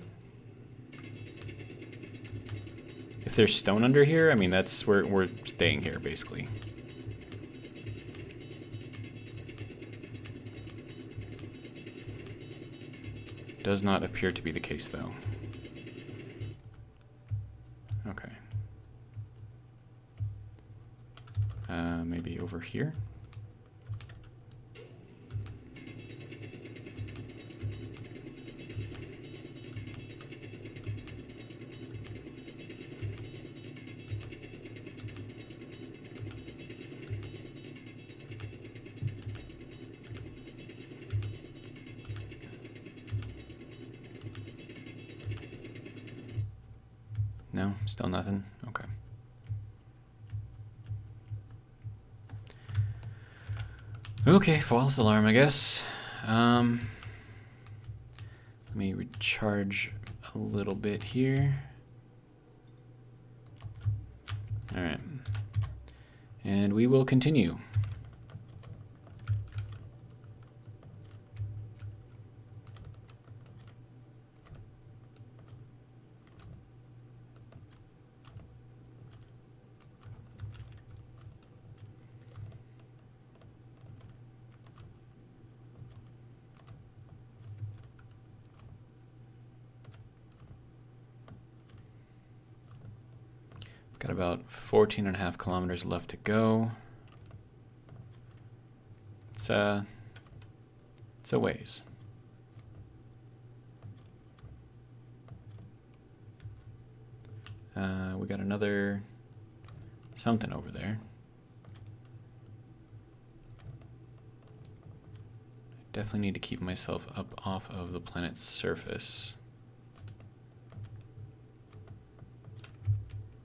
If there's stone under here, I mean, that's where we're staying here, basically. Does not appear to be the case, though. Okay. Maybe over here? No, still nothing? Okay. Okay, false alarm, I guess. Let me recharge a little bit here. All right. And we will continue. Got about 14.5 kilometers left to go. It's a ways. We got another something over there. Definitely need to keep myself up off of the planet's surface.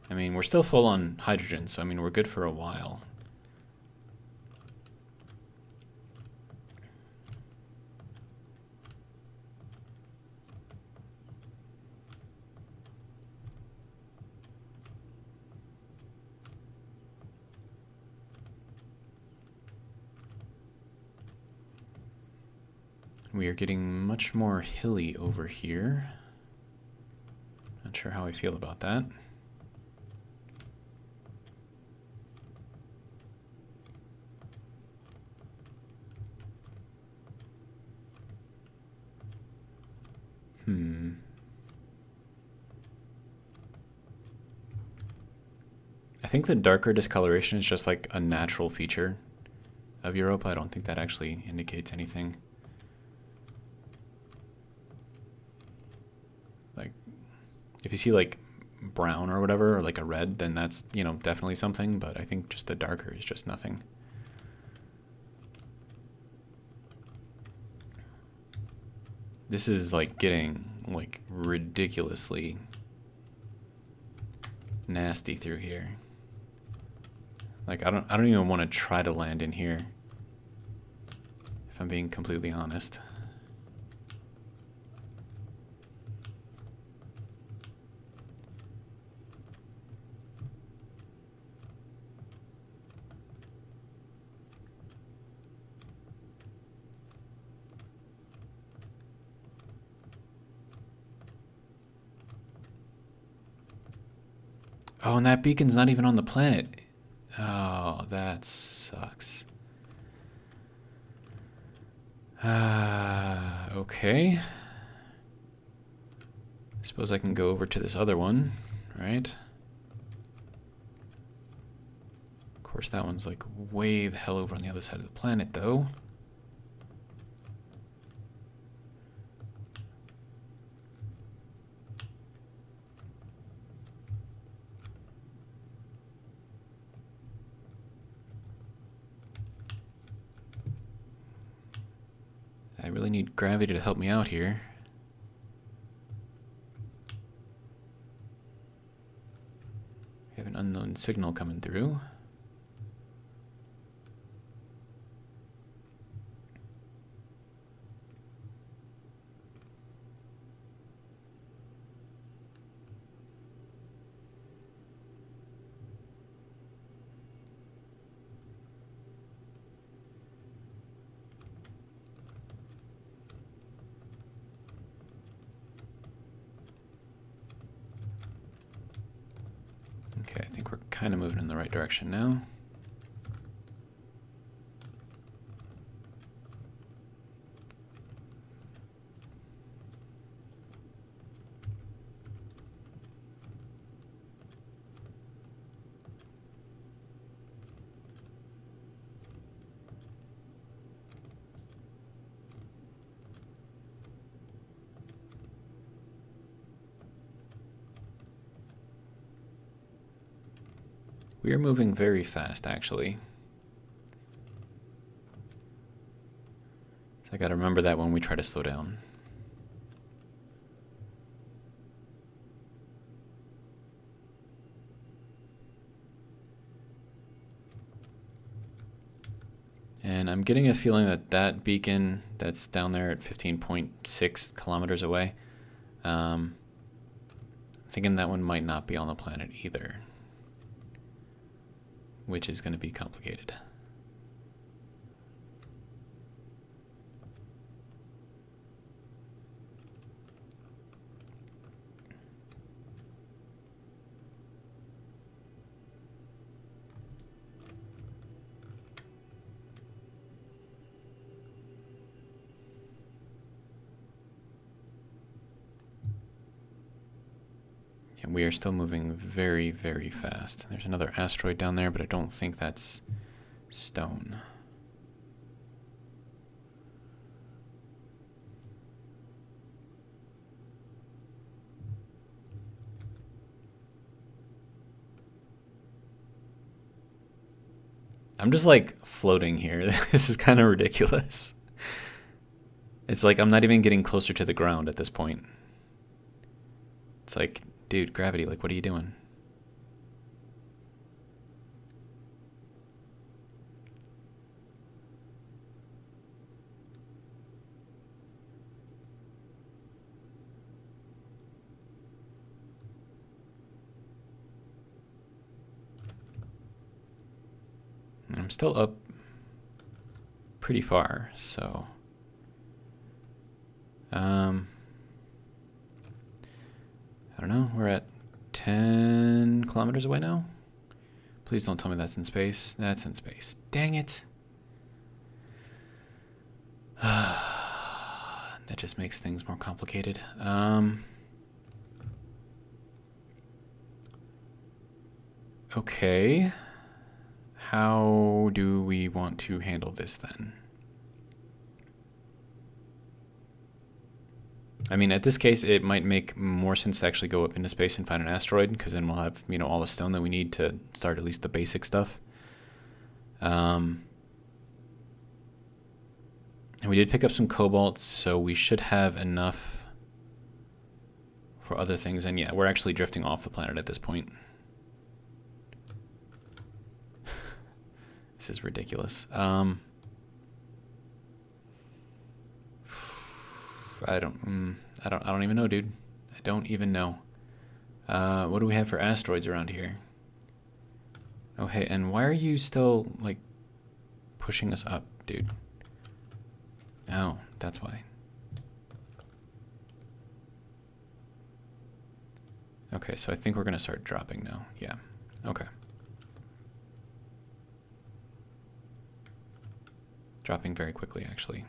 I mean, we're still full on hydrogen, so I mean, we're good for a while. We are getting much more hilly over here. Not sure how I feel about that. I think the darker discoloration is just like a natural feature of Europa. I don't think that actually indicates anything. Like, if you see like brown or whatever, or like a red, then that's, you know, definitely something, but I think just the darker is just nothing. This is like getting like ridiculously nasty through here. Like, I don't even want to try to land in here, if I'm being completely honest. Oh, and that beacon's not even on the planet. Oh, that sucks. Okay. I suppose I can go over to this other one, right? Of course, that one's like way the hell over on the other side of the planet, though. I really need gravity to help me out here. We have an unknown signal coming through. Okay, I think we're kind of moving in the right direction now. We are moving very fast, actually. So I gotta remember that when we try to slow down. And I'm getting a feeling that that beacon that's down there at 15.6 kilometers away, I'm thinking that one might not be on the planet either, which is going to be complicated. And we are still moving very, very fast. There's another asteroid down there, but I don't think that's stone. I'm just like floating here. This is kind of ridiculous. It's like I'm not even getting closer to the ground at this point. It's like, dude, gravity, like, what are you doing? I'm still up pretty far, so I don't know, we're at 10 kilometers away now. Please don't tell me that's in space. That's in space. Dang it. That just makes things more complicated. Okay. How do we want to handle this then? I mean, at this case, it might make more sense to actually go up into space and find an asteroid, because then we'll have, you know, all the stone that we need to start at least the basic stuff. And we did pick up some cobalt, so we should have enough for other things. And yeah, we're actually drifting off the planet at this point. This is ridiculous. I don't even know, dude. I don't even know. What do we have for asteroids around here? Oh, hey, and why are you still, like, pushing us up, dude? Oh, that's why. Okay, so I think we're gonna start dropping now. Yeah, okay. Dropping very quickly, actually.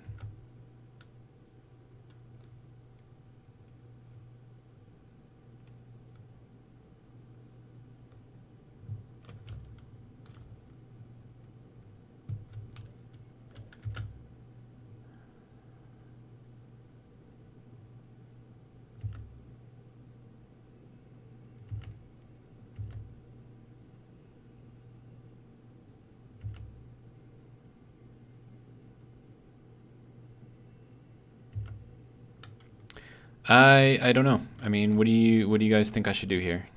I don't know. I mean, what do you guys think I should do here?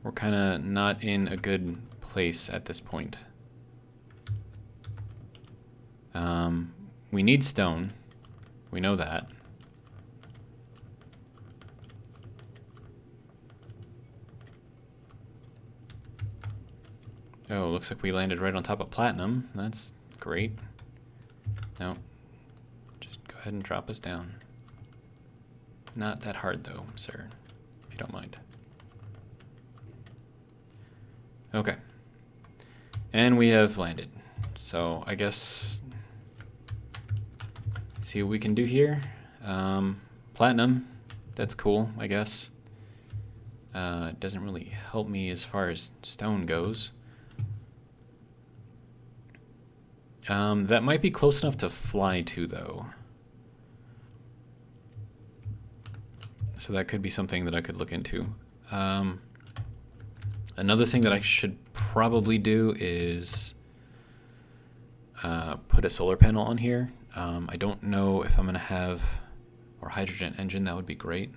We're kind of not in a good place at this point. We need stone. We know that. Oh, looks like we landed right on top of platinum. That's great. No. Just go ahead and drop us down. Not that hard though, sir, if you don't mind. Okay. And we have landed. So I guess see what we can do here. Platinum, that's cool, I guess. It doesn't really help me as far as stone goes. That might be close enough to fly to, though. So that could be something that I could look into. Another thing that I should probably do is put a solar panel on here. I don't know if I'm going to have, or hydrogen engine, that would be great.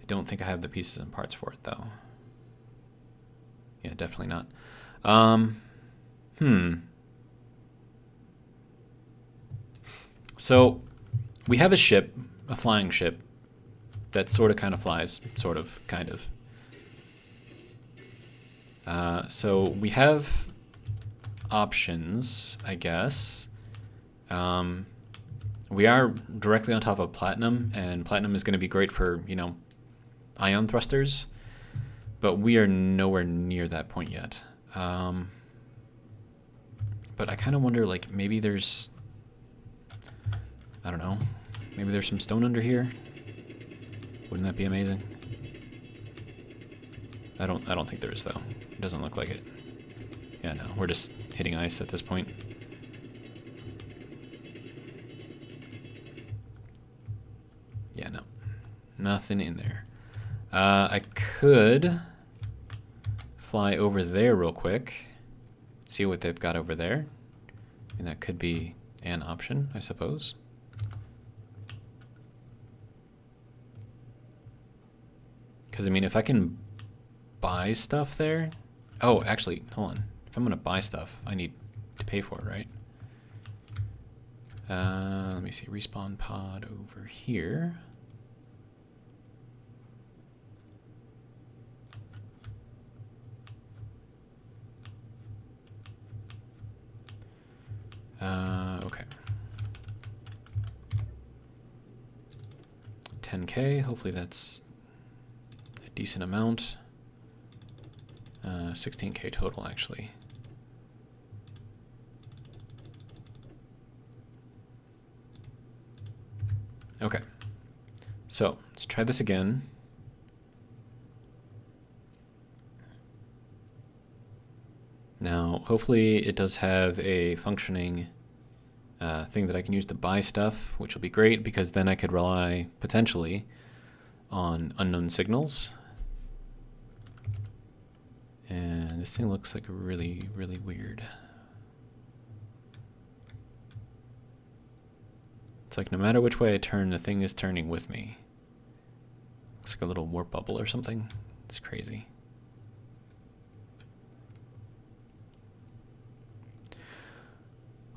I don't think I have the pieces and parts for it, though. Yeah, definitely not. So we have a ship, a flying ship, that sort of kind of flies, sort of, kind of. So we have options, I guess. We are directly on top of platinum, and platinum is going to be great for, you know, ion thrusters, but we are nowhere near that point yet. But I kind of wonder, like, maybe there's, I don't know, maybe there's some stone under here. Wouldn't that be amazing? I don't think there is though. It doesn't look like it. Yeah, no, we're just hitting ice at this point. Yeah, no. Nothing in there. I could fly over there real quick. See what they've got over there. And that could be an option, I suppose. Because, I mean, if I can buy stuff there... Oh, actually, hold on. If I'm going to buy stuff, I need to pay for it, right? Let me see. Respawn pod over here. Okay. 10K. Hopefully that's a decent amount. 16K total, actually. Okay. So let's try this again. Now, hopefully it does have a functioning thing that I can use to buy stuff, which will be great because then I could rely, potentially, on unknown signals. And this thing looks like really, really weird. It's like no matter which way I turn, the thing is turning with me. Looks like a little warp bubble or something. It's crazy.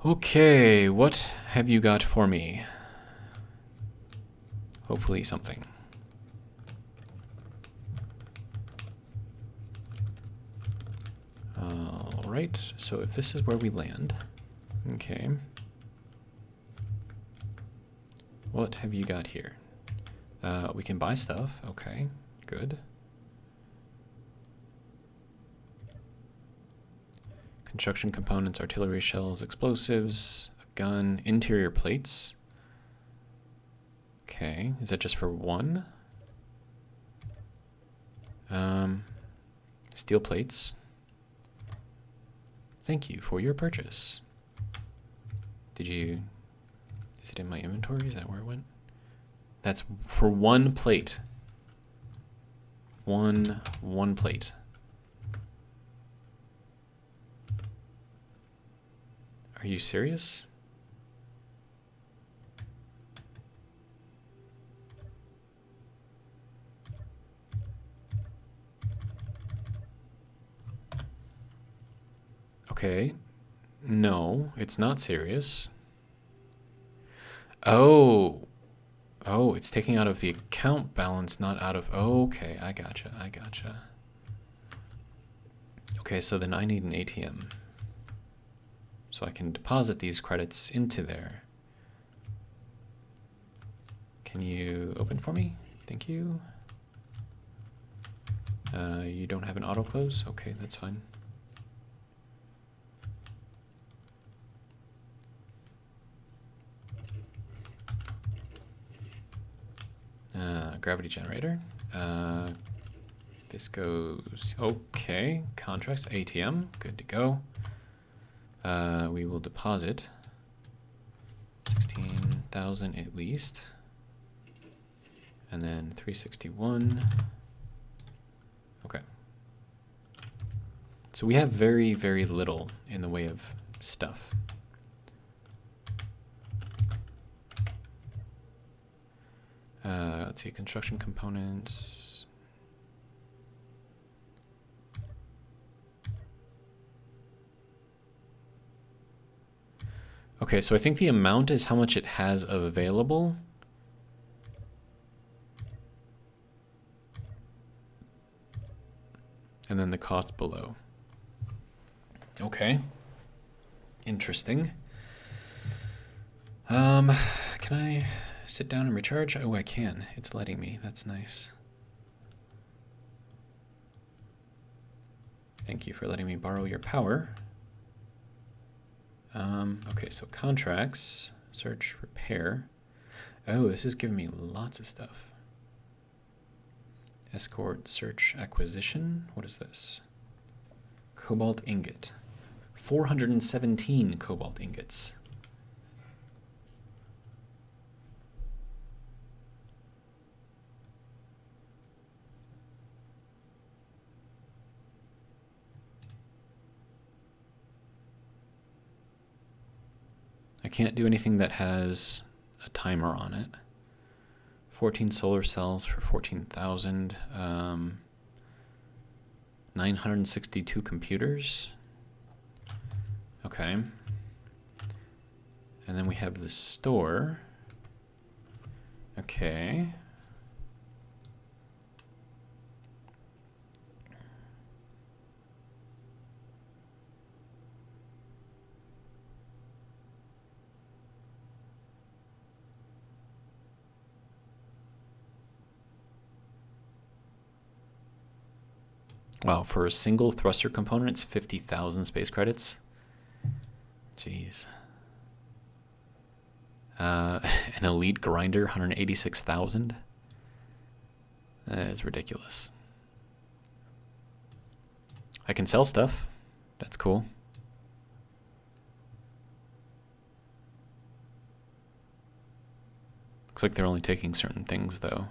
Okay, what have you got for me? Hopefully something. Alright, so if this is where we land, okay. What have you got here? We can buy stuff, okay, good. Construction components, artillery shells, explosives, a gun, interior plates. Okay, is that just for one? Steel plates. Thank you for your purchase. Did you... Is it in my inventory? Is that where it went? That's for one plate. One plate. Are you serious? Okay. No, it's not serious. Oh. Oh, it's taking out of the account balance, not out of... Okay, I gotcha, I gotcha. Okay, so then I need an ATM. So I can deposit these credits into there. Can you open for me? Thank you. You don't have an auto close? Okay, that's fine. Gravity generator. This goes... Okay, contracts, ATM, good to go. We will deposit 16,000 at least. And then 361. Okay. So we have very, very little in the way of stuff. Let's see, construction components. Okay, so I think the amount is how much it has available. And then the cost below. Okay. Interesting. Can I sit down and recharge? Oh, I can. It's letting me. That's nice. Thank you for letting me borrow your power. Okay, so contracts, search, repair. Oh, this is giving me lots of stuff. Escort search acquisition. What is this? Cobalt ingot. 417 cobalt ingots. I can't do anything that has a timer on it. 14 solar cells for 14,000. 962 computers. Okay. And then we have the store. Okay. Wow, for a single thruster component, it's 50,000 space credits. Jeez. An elite grinder, 186,000. That is ridiculous. I can sell stuff. That's cool. Looks like they're only taking certain things, though.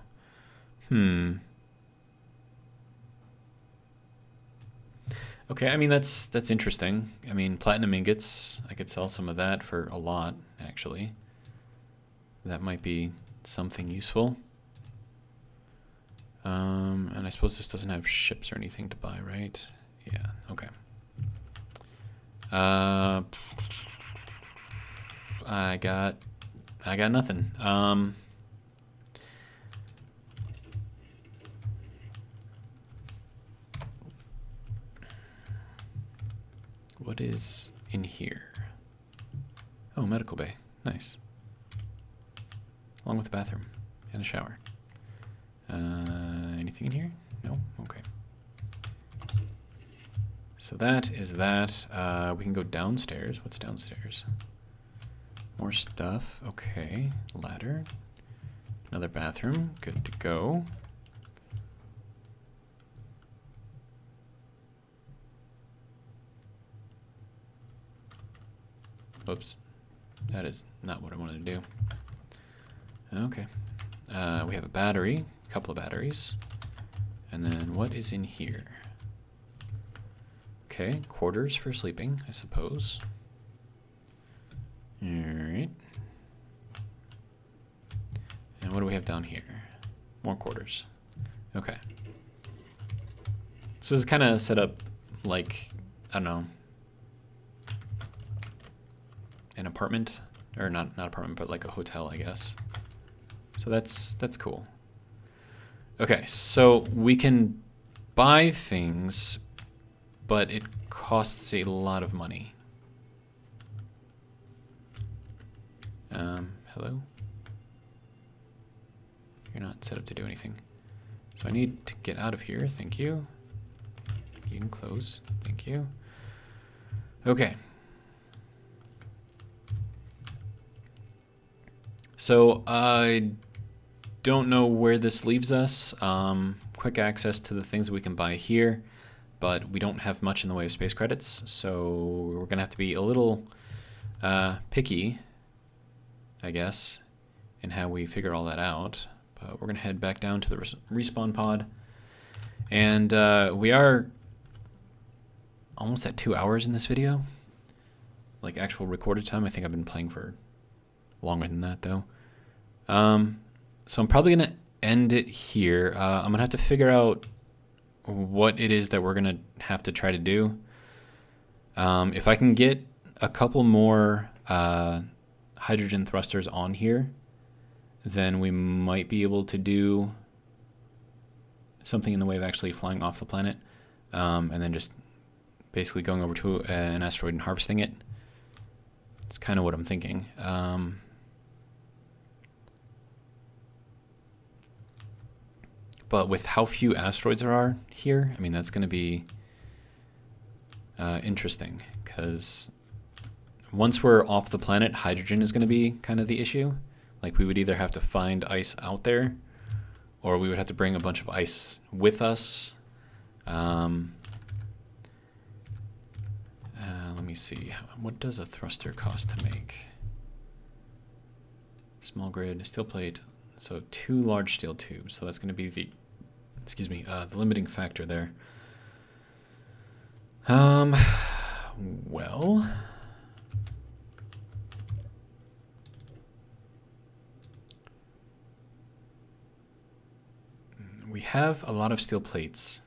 Okay, I mean, that's interesting. I mean, platinum ingots, I could sell some of that for a lot, actually. That might be something useful. And I suppose this doesn't have ships or anything to buy, right? Yeah, okay. I got nothing. What is in here? Oh, medical bay. Nice. Along with a bathroom and a shower. Anything in here? No? Okay. So that is that. We can go downstairs. What's downstairs? More stuff. Okay. Ladder. Another bathroom. Good to go. Oops. That is not what I wanted to do. Okay. We have a battery. A couple of batteries. And then what is in here? Okay. Quarters for sleeping, I suppose. Alright. And what do we have down here? More quarters. Okay. So this is kind of set up like, I don't know, an apartment, or not apartment, but like a hotel, I guess. So that's cool. Okay, so we can buy things, but it costs a lot of money. Hello? You're not set up to do anything. So I need to get out of here, thank you. You can close, thank you. Okay. So I don't know where this leaves us. Quick access to the things that we can buy here, but we don't have much in the way of space credits, so we're gonna have to be a little picky, I guess, in how we figure all that out. But we're gonna head back down to the respawn pod, and we are almost at 2 hours in this video, like actual recorded time. I think I've been playing for longer than that, though. So I'm probably gonna end it here. I'm gonna have to figure out what it is that we're gonna have to try to do. If I can get a couple more hydrogen thrusters on here, then we might be able to do something in the way of actually flying off the planet, and then just basically going over to an asteroid and harvesting it. It's kind of what I'm thinking. But with how few asteroids there are here, I mean, that's going to be interesting, because once we're off the planet, hydrogen is going to be kind of the issue. Like, we would either have to find ice out there, or we would have to bring a bunch of ice with us. Let me see. What does a thruster cost to make? Small grid, steel plate. So 2 large steel tubes. So that's going to be the, the limiting factor there. Well, we have a lot of steel plates.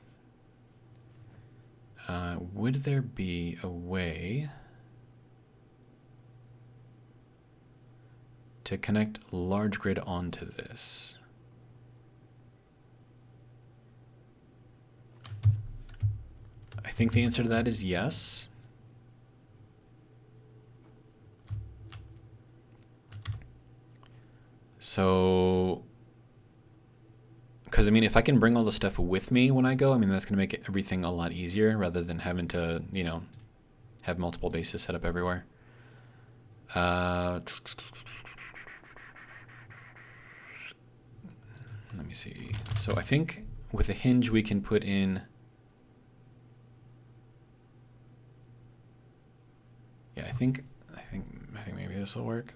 Would there be a way to connect large grid onto this? I think the answer to that is yes. So, because I mean, if I can bring all the stuff with me when I go, I mean, that's going to make everything a lot easier rather than having to, you know, have multiple bases set up everywhere. Let me see. So I think with a hinge we can put in. Yeah, I think maybe this will work.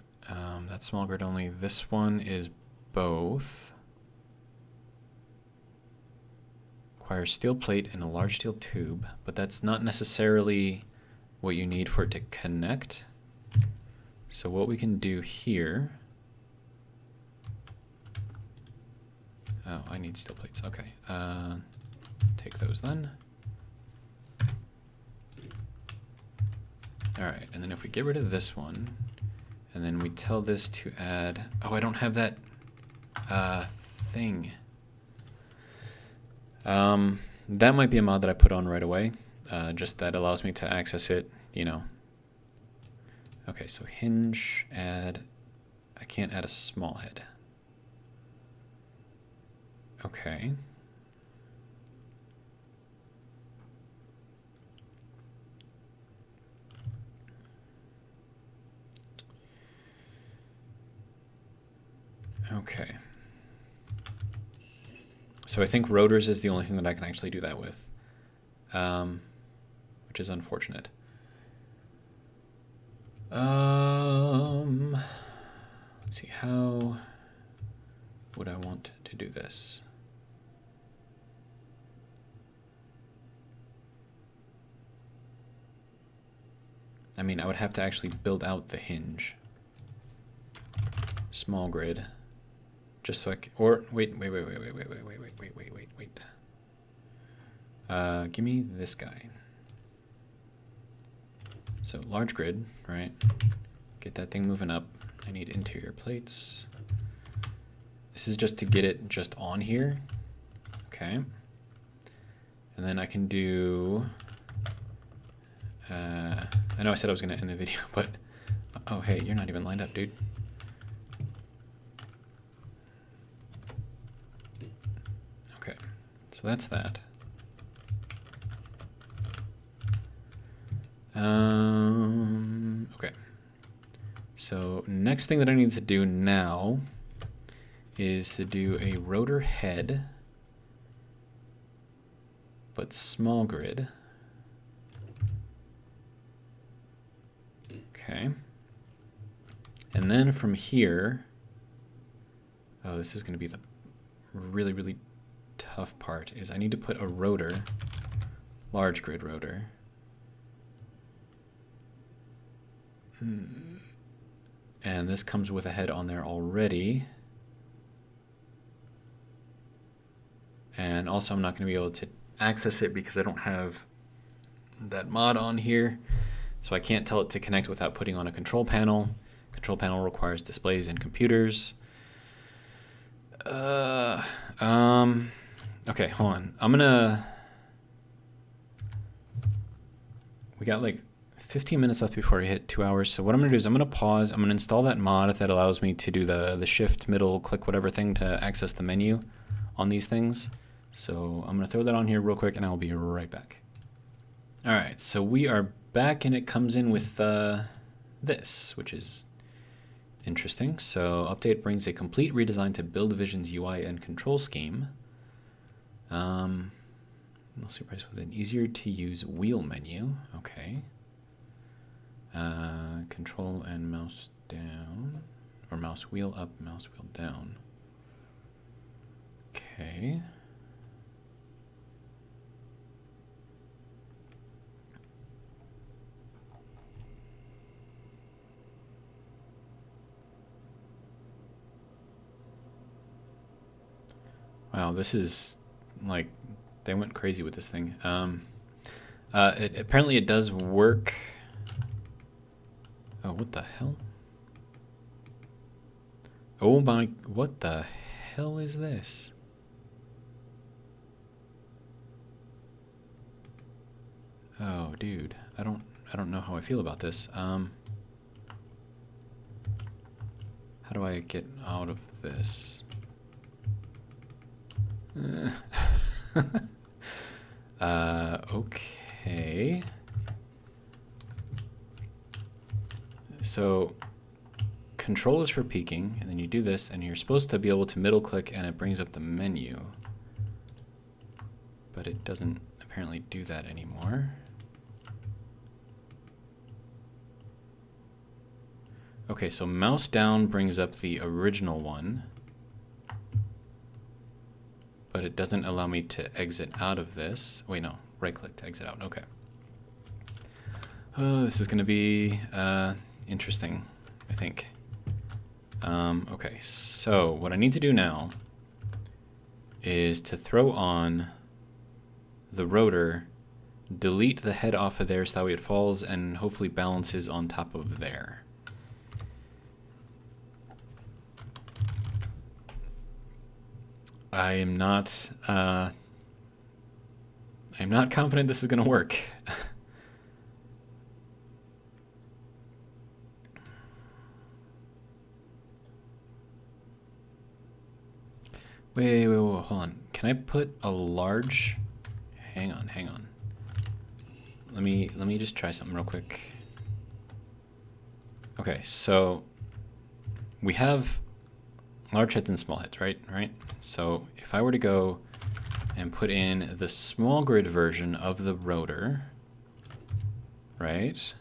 That's small grid only. This one is both. Requires steel plate and a large steel tube, but that's not necessarily what you need for it to connect. So what we can do here. Oh, I need steel plates. Okay. Take those then. All right, and then if we get rid of this one, and then we tell this to add, oh, I don't have that thing. That might be a mod that I put on right away. Just that allows me to access it, you know. Okay, so hinge, add, I can't add a small head. Okay. Okay. So I think rotors is the only thing that I can actually do that with, which is unfortunate. Let's see, how would I want to do this? I mean, I would have to actually build out the hinge. Small grid. Just so I can, or wait. Give me this guy. So large grid, right? Get that thing moving up. I need interior plates. This is just to get it just on here. Okay. And then I can do, I know I said I was gonna end the video, but, oh hey, you're not even lined up, dude. So that's that. Okay. So next thing that I need to do now is to do a rotor head, but small grid. Okay. And then from here, oh, this is going to be the really tough part, is I need to put a rotor, large grid rotor. And this comes with a head on there already. And also I'm not going to be able to access it because I don't have that mod on here. So I can't tell it to connect without putting on a control panel. Control panel requires displays and computers. Okay, hold on. We got like 15 minutes left before we hit 2 hours. So what I'm gonna do is I'm gonna pause. I'm gonna install that mod that allows me to do the shift, middle, click, whatever thing to access the menu on these things. So I'm gonna throw that on here real quick and I'll be right back. All right, so we are back and it comes in with this, which is Interesting. So update brings a complete redesign to Build Vision's UI and control scheme. No surprise with an easier to use wheel menu. Okay. Control and mouse down, or mouse wheel up, mouse wheel down. Okay. Wow, this is like they went crazy with this thing. Apparently it does work. Oh, what the hell? Oh my, what the hell is this? Oh, dude, I don't know how I feel about this. How do I get out of this? Okay. So control is for peeking, and then you do this, and you're supposed to be able to middle click, and it brings up the menu. But it doesn't apparently do that anymore. Okay, so mouse down brings up the original one, but it doesn't allow me to exit out of this. Wait, no, right click to exit out. Okay. Oh, this is going to be interesting, I think. Okay, so what I need to do now is to throw on the rotor, delete the head off of there so that way it falls and hopefully balances on top of there. I'm not confident this is going to work. Wait, hold on. Can I put a large? Hang on. Let me just try something real quick. Okay, so we have large heads and small heads, right? So if I were to go and put in the small grid version of the rotor, right?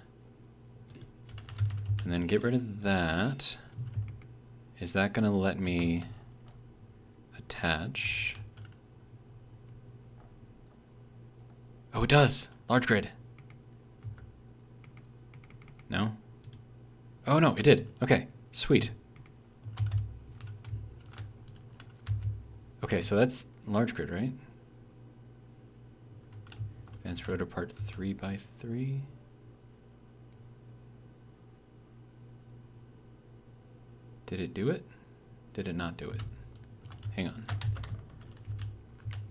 And then get rid of that. Is that going to let me attach? Oh, it does. Large grid. No? Oh, no, it did. Okay, sweet. Okay, so that's large grid, right? Advanced rotor part 3x3. Did it do it? Did it not do it? Hang on.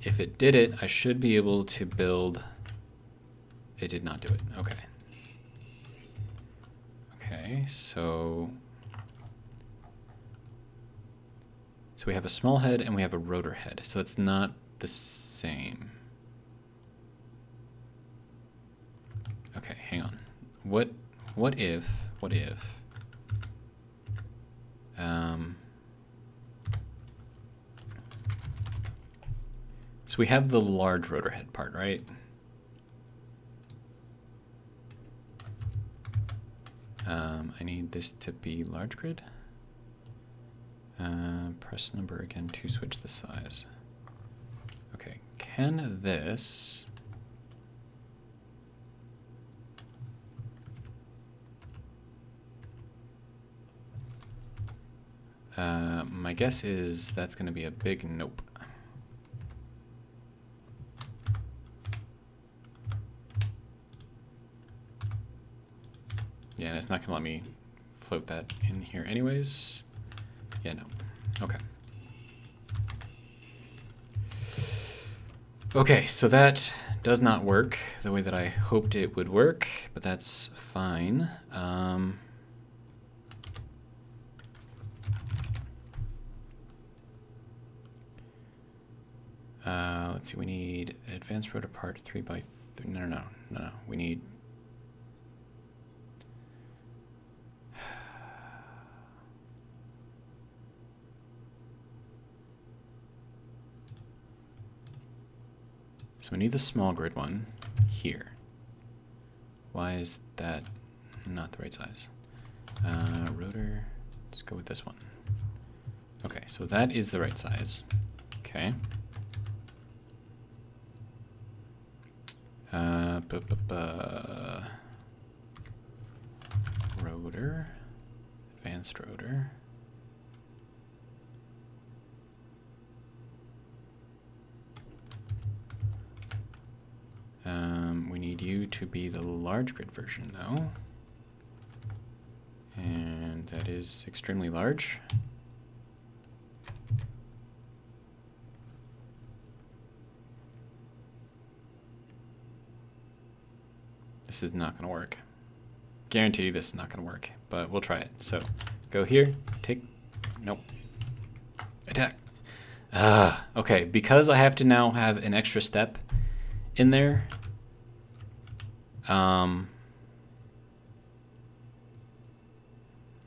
If it did it, I should be able to build. It did not do it. Okay. Okay, so we have a small head and we have a rotor head, so it's not the same. Okay, hang on. What if so we have the large rotor head part, right? I need this to be large grid. Press number again to switch the size. Okay, can this... my guess is that's going to be a big nope. Yeah, and it's not going to let me float that in here anyways. Yeah, no. Okay. Okay, so that does not work the way that I hoped it would work, but that's fine. Let's see, we need advanced rotor part 3x3. No. We need... So we need the small grid one here. Why is that not the right size? Rotor, let's go with this one. Okay, so that is the right size. Okay. Rotor, advanced rotor. We need you to be the large grid version though. And that is extremely large. This is not going to work. Guarantee this is not going to work, but we'll try it. So go here, take, nope, attack. Okay, because I have to now have an extra step in there.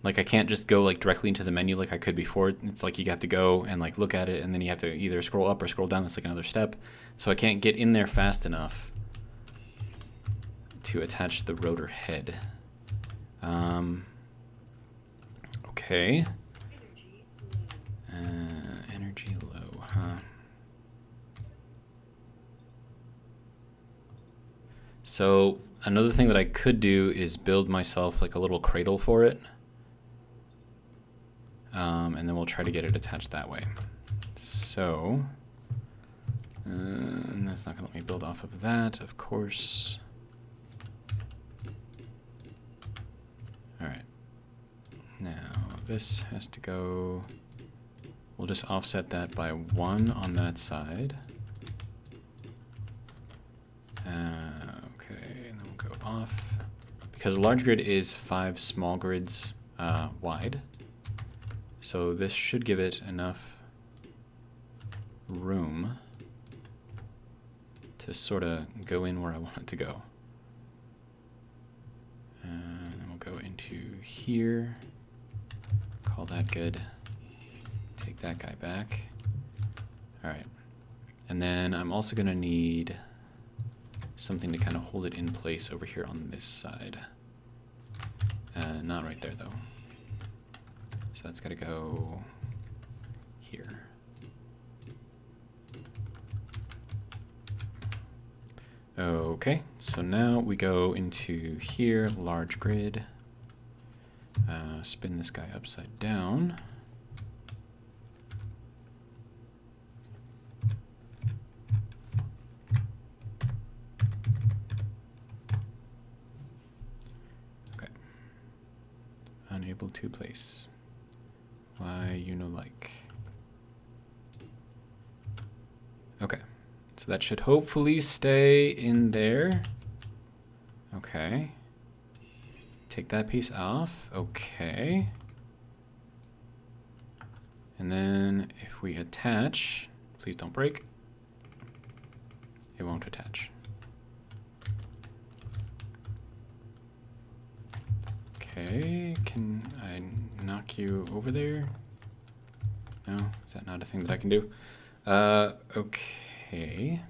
Like I can't just go like directly into the menu like I could before. It's like you have to go and like look at it, and then you have to either scroll up or scroll down. That's like another step. So I can't get in there fast enough to attach the rotor head. Okay. Energy low, huh? So another thing that I could do is build myself like a little cradle for it. And then we'll try to get it attached that way. So, and that's not gonna let me build off of that, of course. All right, now this has to go, we'll just offset that by 1 on that side. Okay, and then we'll go off. Because a large grid is 5 small grids wide. So this should give it enough room to sort of go in where I want it to go. And then we'll go into here, call that good, take that guy back. All right, and then I'm also gonna need something to kind of hold it in place over here on this side. Not right there though. So that's got to go here. Okay, so now we go into here, large grid. Spin this guy upside down. Okay. Unable to place. Why, you know, like. Okay, so that should hopefully stay in there. Okay. Take that piece off. Okay. And then if we attach, please don't break. It won't attach. Okay, can I knock you over there? No, is that not a thing that I can do? Okay.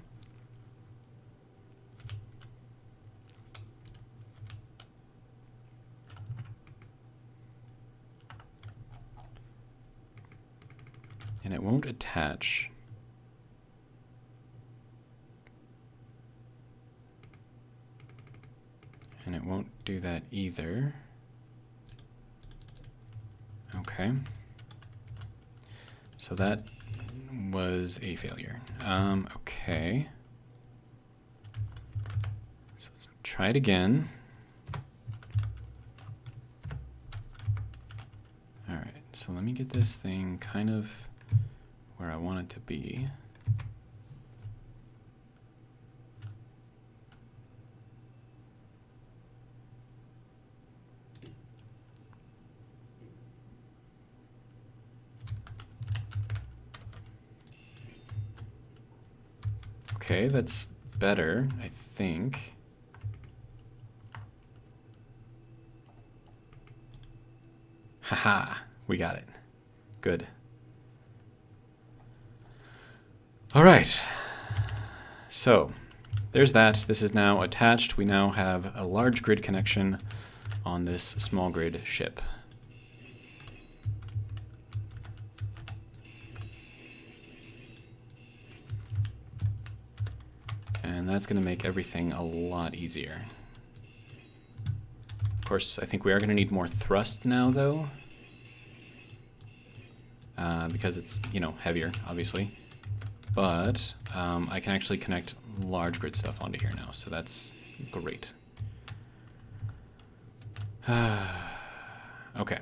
And it won't attach. And it won't do that either. Okay. So that was a failure. Okay. So let's try it again. All right, so let me get this thing kind of where I want it to be. Okay, that's better, I think. Haha, we got it. Good. All right. So there's that. This is now attached. We now have a large grid connection on this small grid ship. And that's going to make everything a lot easier. Of course, I think we are going to need more thrust now, though. Because it's, you know, heavier, obviously. But I can actually connect large grid stuff onto here now, so that's great. Okay.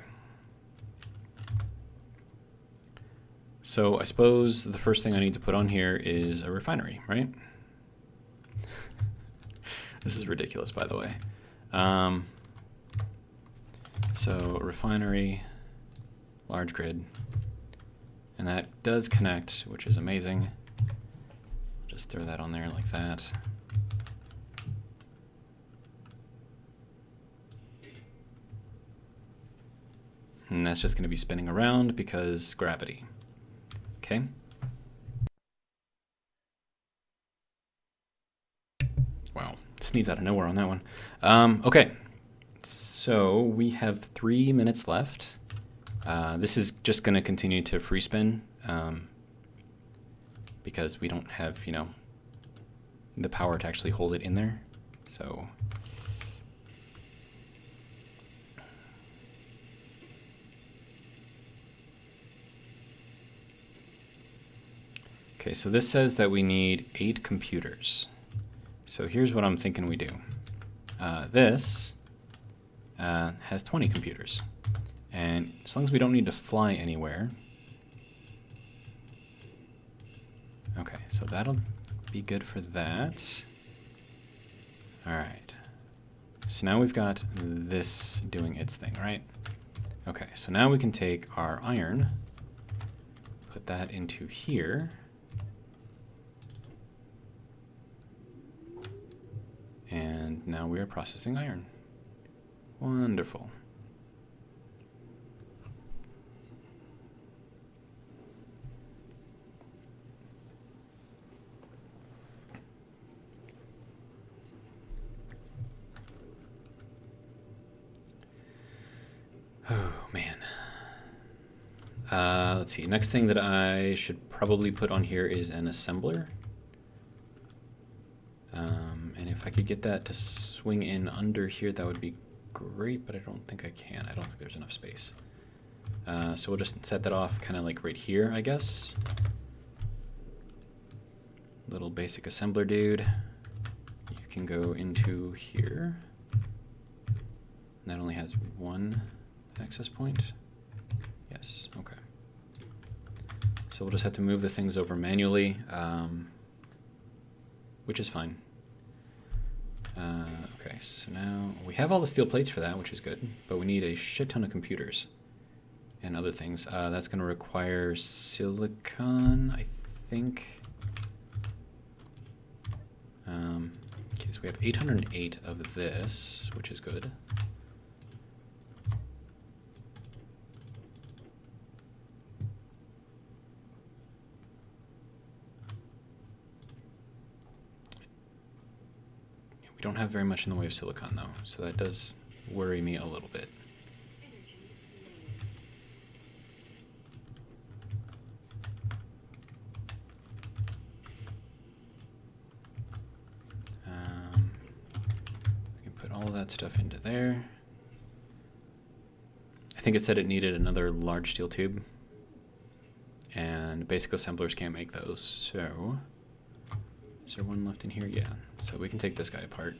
So I suppose the first thing I need to put on here is a refinery, right? This is ridiculous, by the way. So refinery, large grid, and that does connect, which is amazing. Just throw that on there like that. And that's just going to be spinning around because gravity. Okay. Wow, sneeze out of nowhere on that one. Okay, so we have 3 minutes left. This is just going to continue to free spin because we don't have, you know, the power to actually hold it in there. So okay, so this says that we need 8 computers. So here's what I'm thinking we do. This has 20 computers. And as long as we don't need to fly anywhere. Okay, so that'll be good for that. All right. So now we've got this doing its thing, right? Okay, so now we can take our iron, put that into here. And now we are processing iron. Wonderful. Oh, man. Let's see. Next thing that I should probably put on here is an assembler. And if I could get that to swing in under here, that would be great, but I don't think I can. I don't think there's enough space. So we'll just set that off kind of like right here, I guess. Little basic assembler dude. You can go into here. And that only has 1 access point. Yes, okay. So we'll just have to move the things over manually, which is fine. Okay, so now we have all the steel plates for that, which is good, but we need a shit ton of computers and other things. That's going to require silicon, I think. Okay, so we have 808 of this, which is good. We don't have very much in the way of silicon, though, so that does worry me a little bit. We can put all of that stuff into there. I think it said it needed another large steel tube, and basic assemblers can't make those, so... Is there one left in here? Yeah. So we can take this guy apart.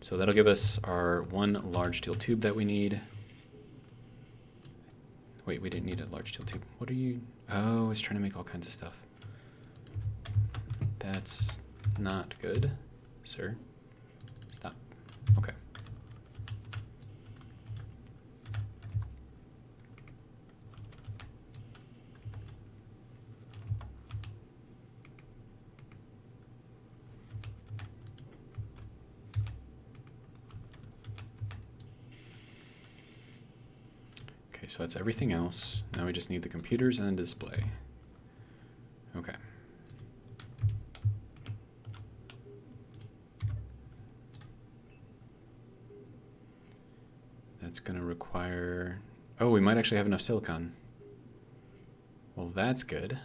So that'll give us our 1 large steel tube that we need. Wait, we didn't need a large steel tube. What are you... Oh, it's trying to make all kinds of stuff. That's not good, sir. Stop. Okay. Okay, so that's everything else. Now we just need the computers and the display. Okay. That's going to require... Oh, we might actually have enough silicon. Well, that's good.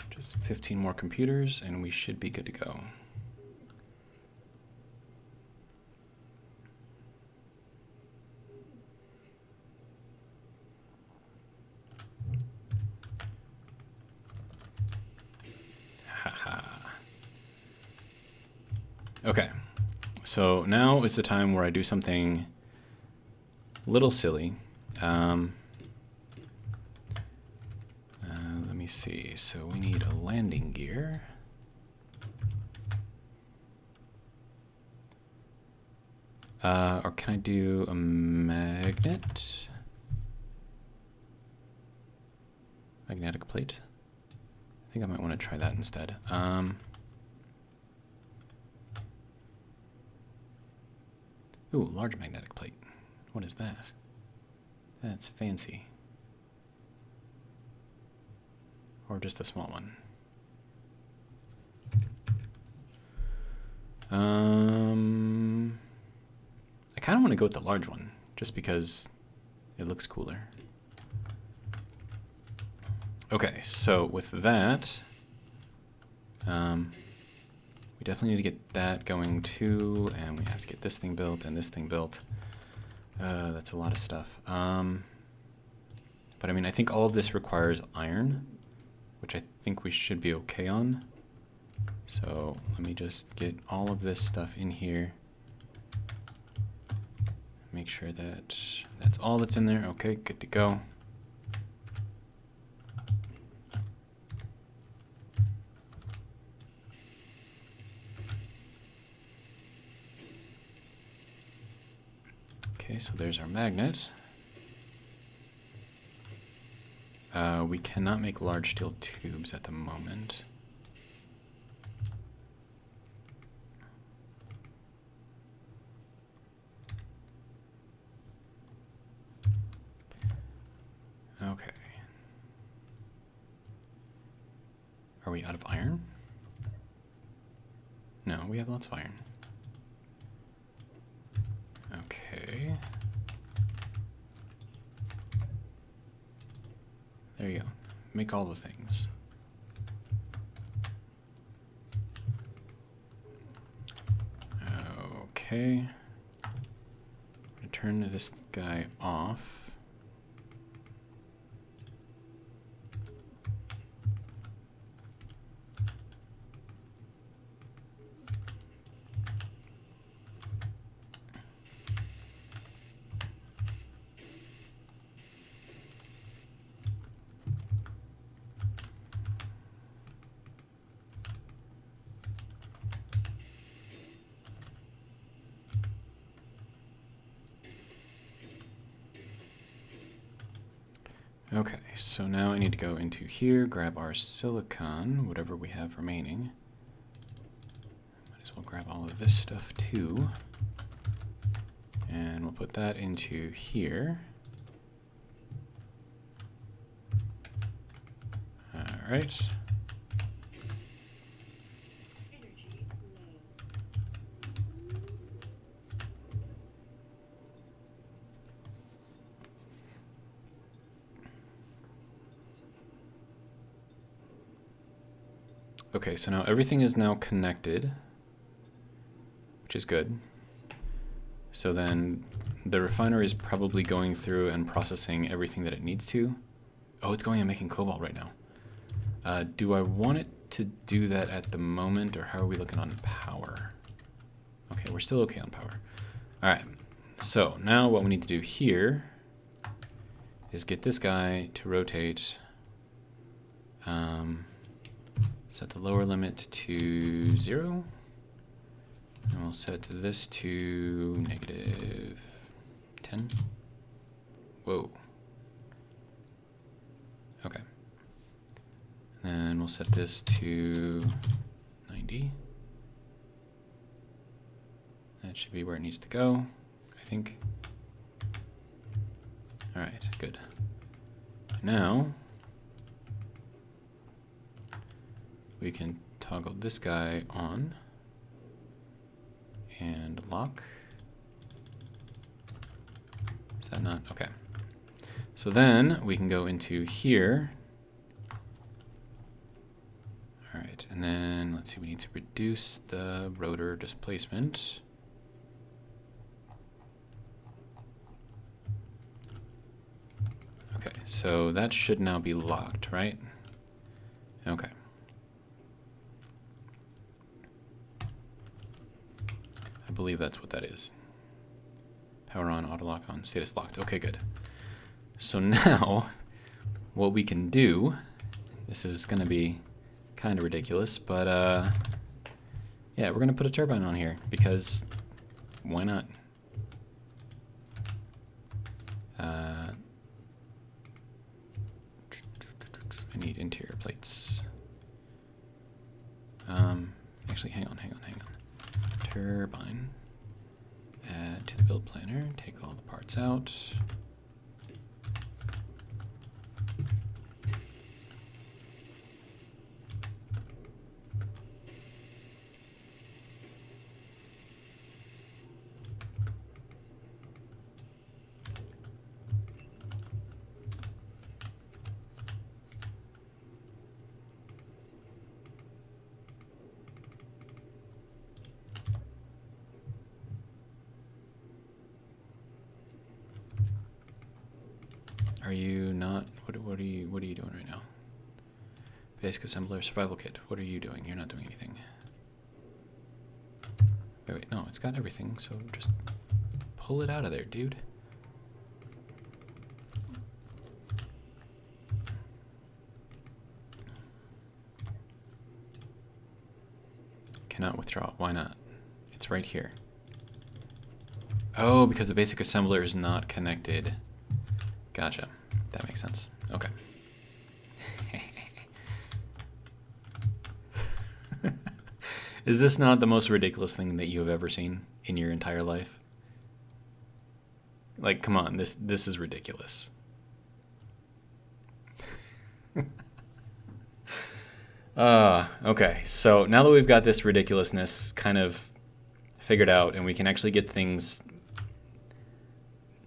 Just 15 more computers and we should be good to go. Okay, so now is the time where I do something a little silly. Let me see. So we need a landing gear. Or can I do a magnet? Magnetic plate? I think I might want to try that instead. Ooh, large magnetic plate. What is that? That's fancy. Or just a small one. I kind of want to go with the large one, just because it looks cooler. Okay, so with that, we definitely need to get that going too, and we have to get this thing built and this thing built. That's a lot of stuff. But I mean, I think all of this requires iron, which I think we should be okay on. So let me just get all of this stuff in here. Make sure that that's all that's in there. Okay, good to go. Okay, so there's our magnet. We cannot make large steel tubes at the moment. Okay. Are we out of iron? No, we have lots of iron. Okay. There you go. Make all the things. Okay. I'm gonna turn this guy off. Okay, so now I need to go into here, grab our silicon, whatever we have remaining. Might as well grab all of this stuff too. And we'll put that into here. All right. Energy low. Okay, so now everything is now connected, which is good. So then the refinery is probably going through and processing everything that it needs to. Oh, it's going and making cobalt right now. Do I want it to do that at the moment, or how are we looking on power? Okay, we're still okay on power. All right, so now what we need to do here is get this guy to rotate. Set the lower limit to 0. And we'll set this to -10. Whoa. Okay. And we'll set this to 90. That should be where it needs to go, I think. All right, good. Now, we can toggle this guy on and lock. Is that not? Okay. So then we can go into here. All right, and then let's see, we need to reduce the rotor displacement. Okay, so that should now be locked, right? Okay. I believe that's what that is. Power on, auto lock on, status locked. Okay, good. So now, what we can do, this is gonna be kind of ridiculous, but yeah, we're gonna put a turbine on here because why not? I need interior plates. Actually, hang on. Turbine. Add to the build planner. Take all the parts out. Are you not? What are you doing right now? Basic assembler survival kit. What are you doing? You're not doing anything. Wait, no, it's got everything. So just pull it out of there, dude. Cannot withdraw. Why not? It's right here. Oh, because the basic assembler is not connected. Gotcha. That makes sense. Okay. Is this not the most ridiculous thing that you have ever seen in your entire life? Like, come on, this is ridiculous. Okay, so now that we've got this ridiculousness kind of figured out and we can actually get things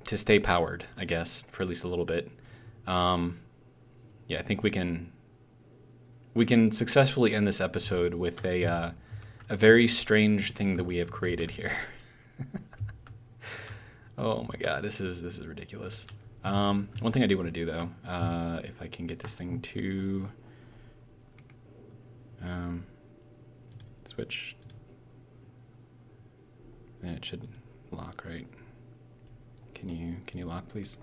to stay powered, I guess, for at least a little bit. Yeah, I think we can successfully end this episode with a very strange thing that we have created here. Oh my god, this is ridiculous. One thing I do want to do though, if I can get this thing to switch, then it should lock, right? Can you lock, please?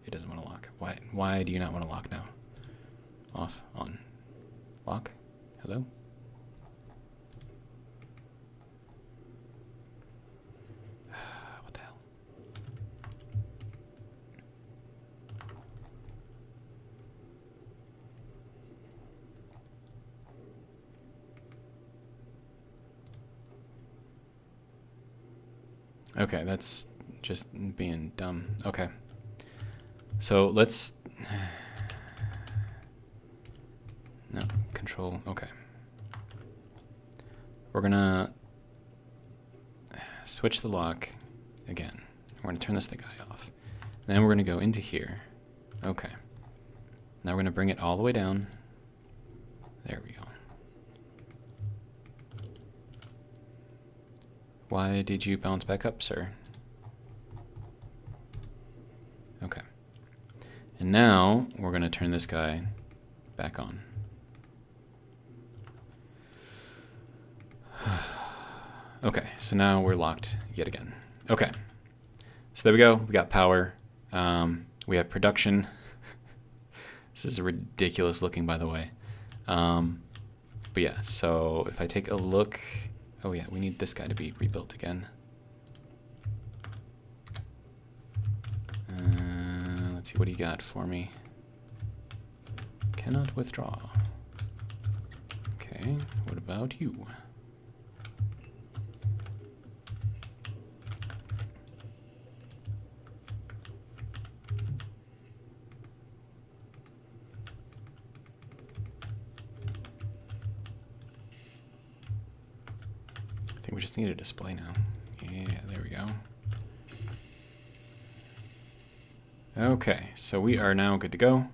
It doesn't want to lock. Why do you not want to lock now? Off, on, lock. Hello? What the hell? Okay, that's just being dumb. Okay. So let's... No, control, okay. We're gonna switch the lock again. We're gonna turn this guy off. Then we're gonna go into here. Okay. Now we're gonna bring it all the way down. There we go. Why did you bounce back up, sir? Okay. And now we're going to turn this guy back on. Okay, so now we're locked yet again. Okay, so there we go. We got power. We have production. This is ridiculous looking, by the way. But yeah, so if I take a look, oh yeah, we need this guy to be rebuilt again. Let's see, what do you got for me? Cannot withdraw. Okay, what about you? I think we just need a display now. Yeah, there we go. Okay, so we are now good to go.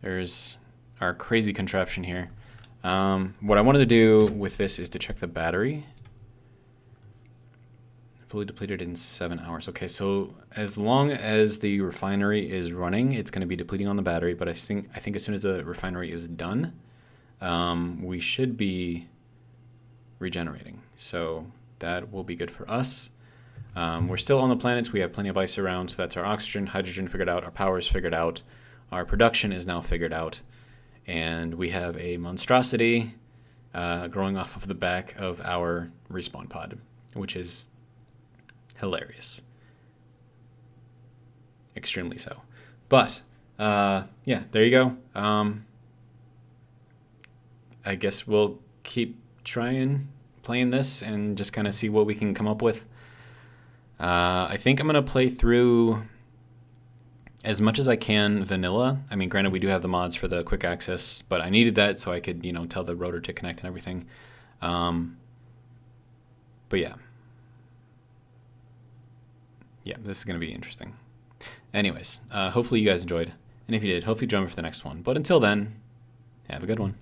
There's our crazy contraption here. What I wanted to do with this is to check the battery. Fully depleted in 7 hours. Okay, so as long as the refinery is running, it's going to be depleting on the battery, but I think as soon as the refinery is done, we should be regenerating. So that will be good for us. We're still on the planets. We have plenty of ice around, so that's our oxygen, hydrogen figured out, our power is figured out, our production is now figured out, and we have a monstrosity growing off of the back of our respawn pod, which is hilarious. Extremely so. But, yeah, there you go. I guess we'll keep trying playing this and just kind of see what we can come up with. I think I'm going to play through as much as I can vanilla. I mean, granted, we do have the mods for the quick access, but I needed that so I could, tell the rotor to connect and everything. But yeah. Yeah, this is going to be interesting. Anyways, hopefully you guys enjoyed. And if you did, hopefully join me for the next one. But until then, have a good one.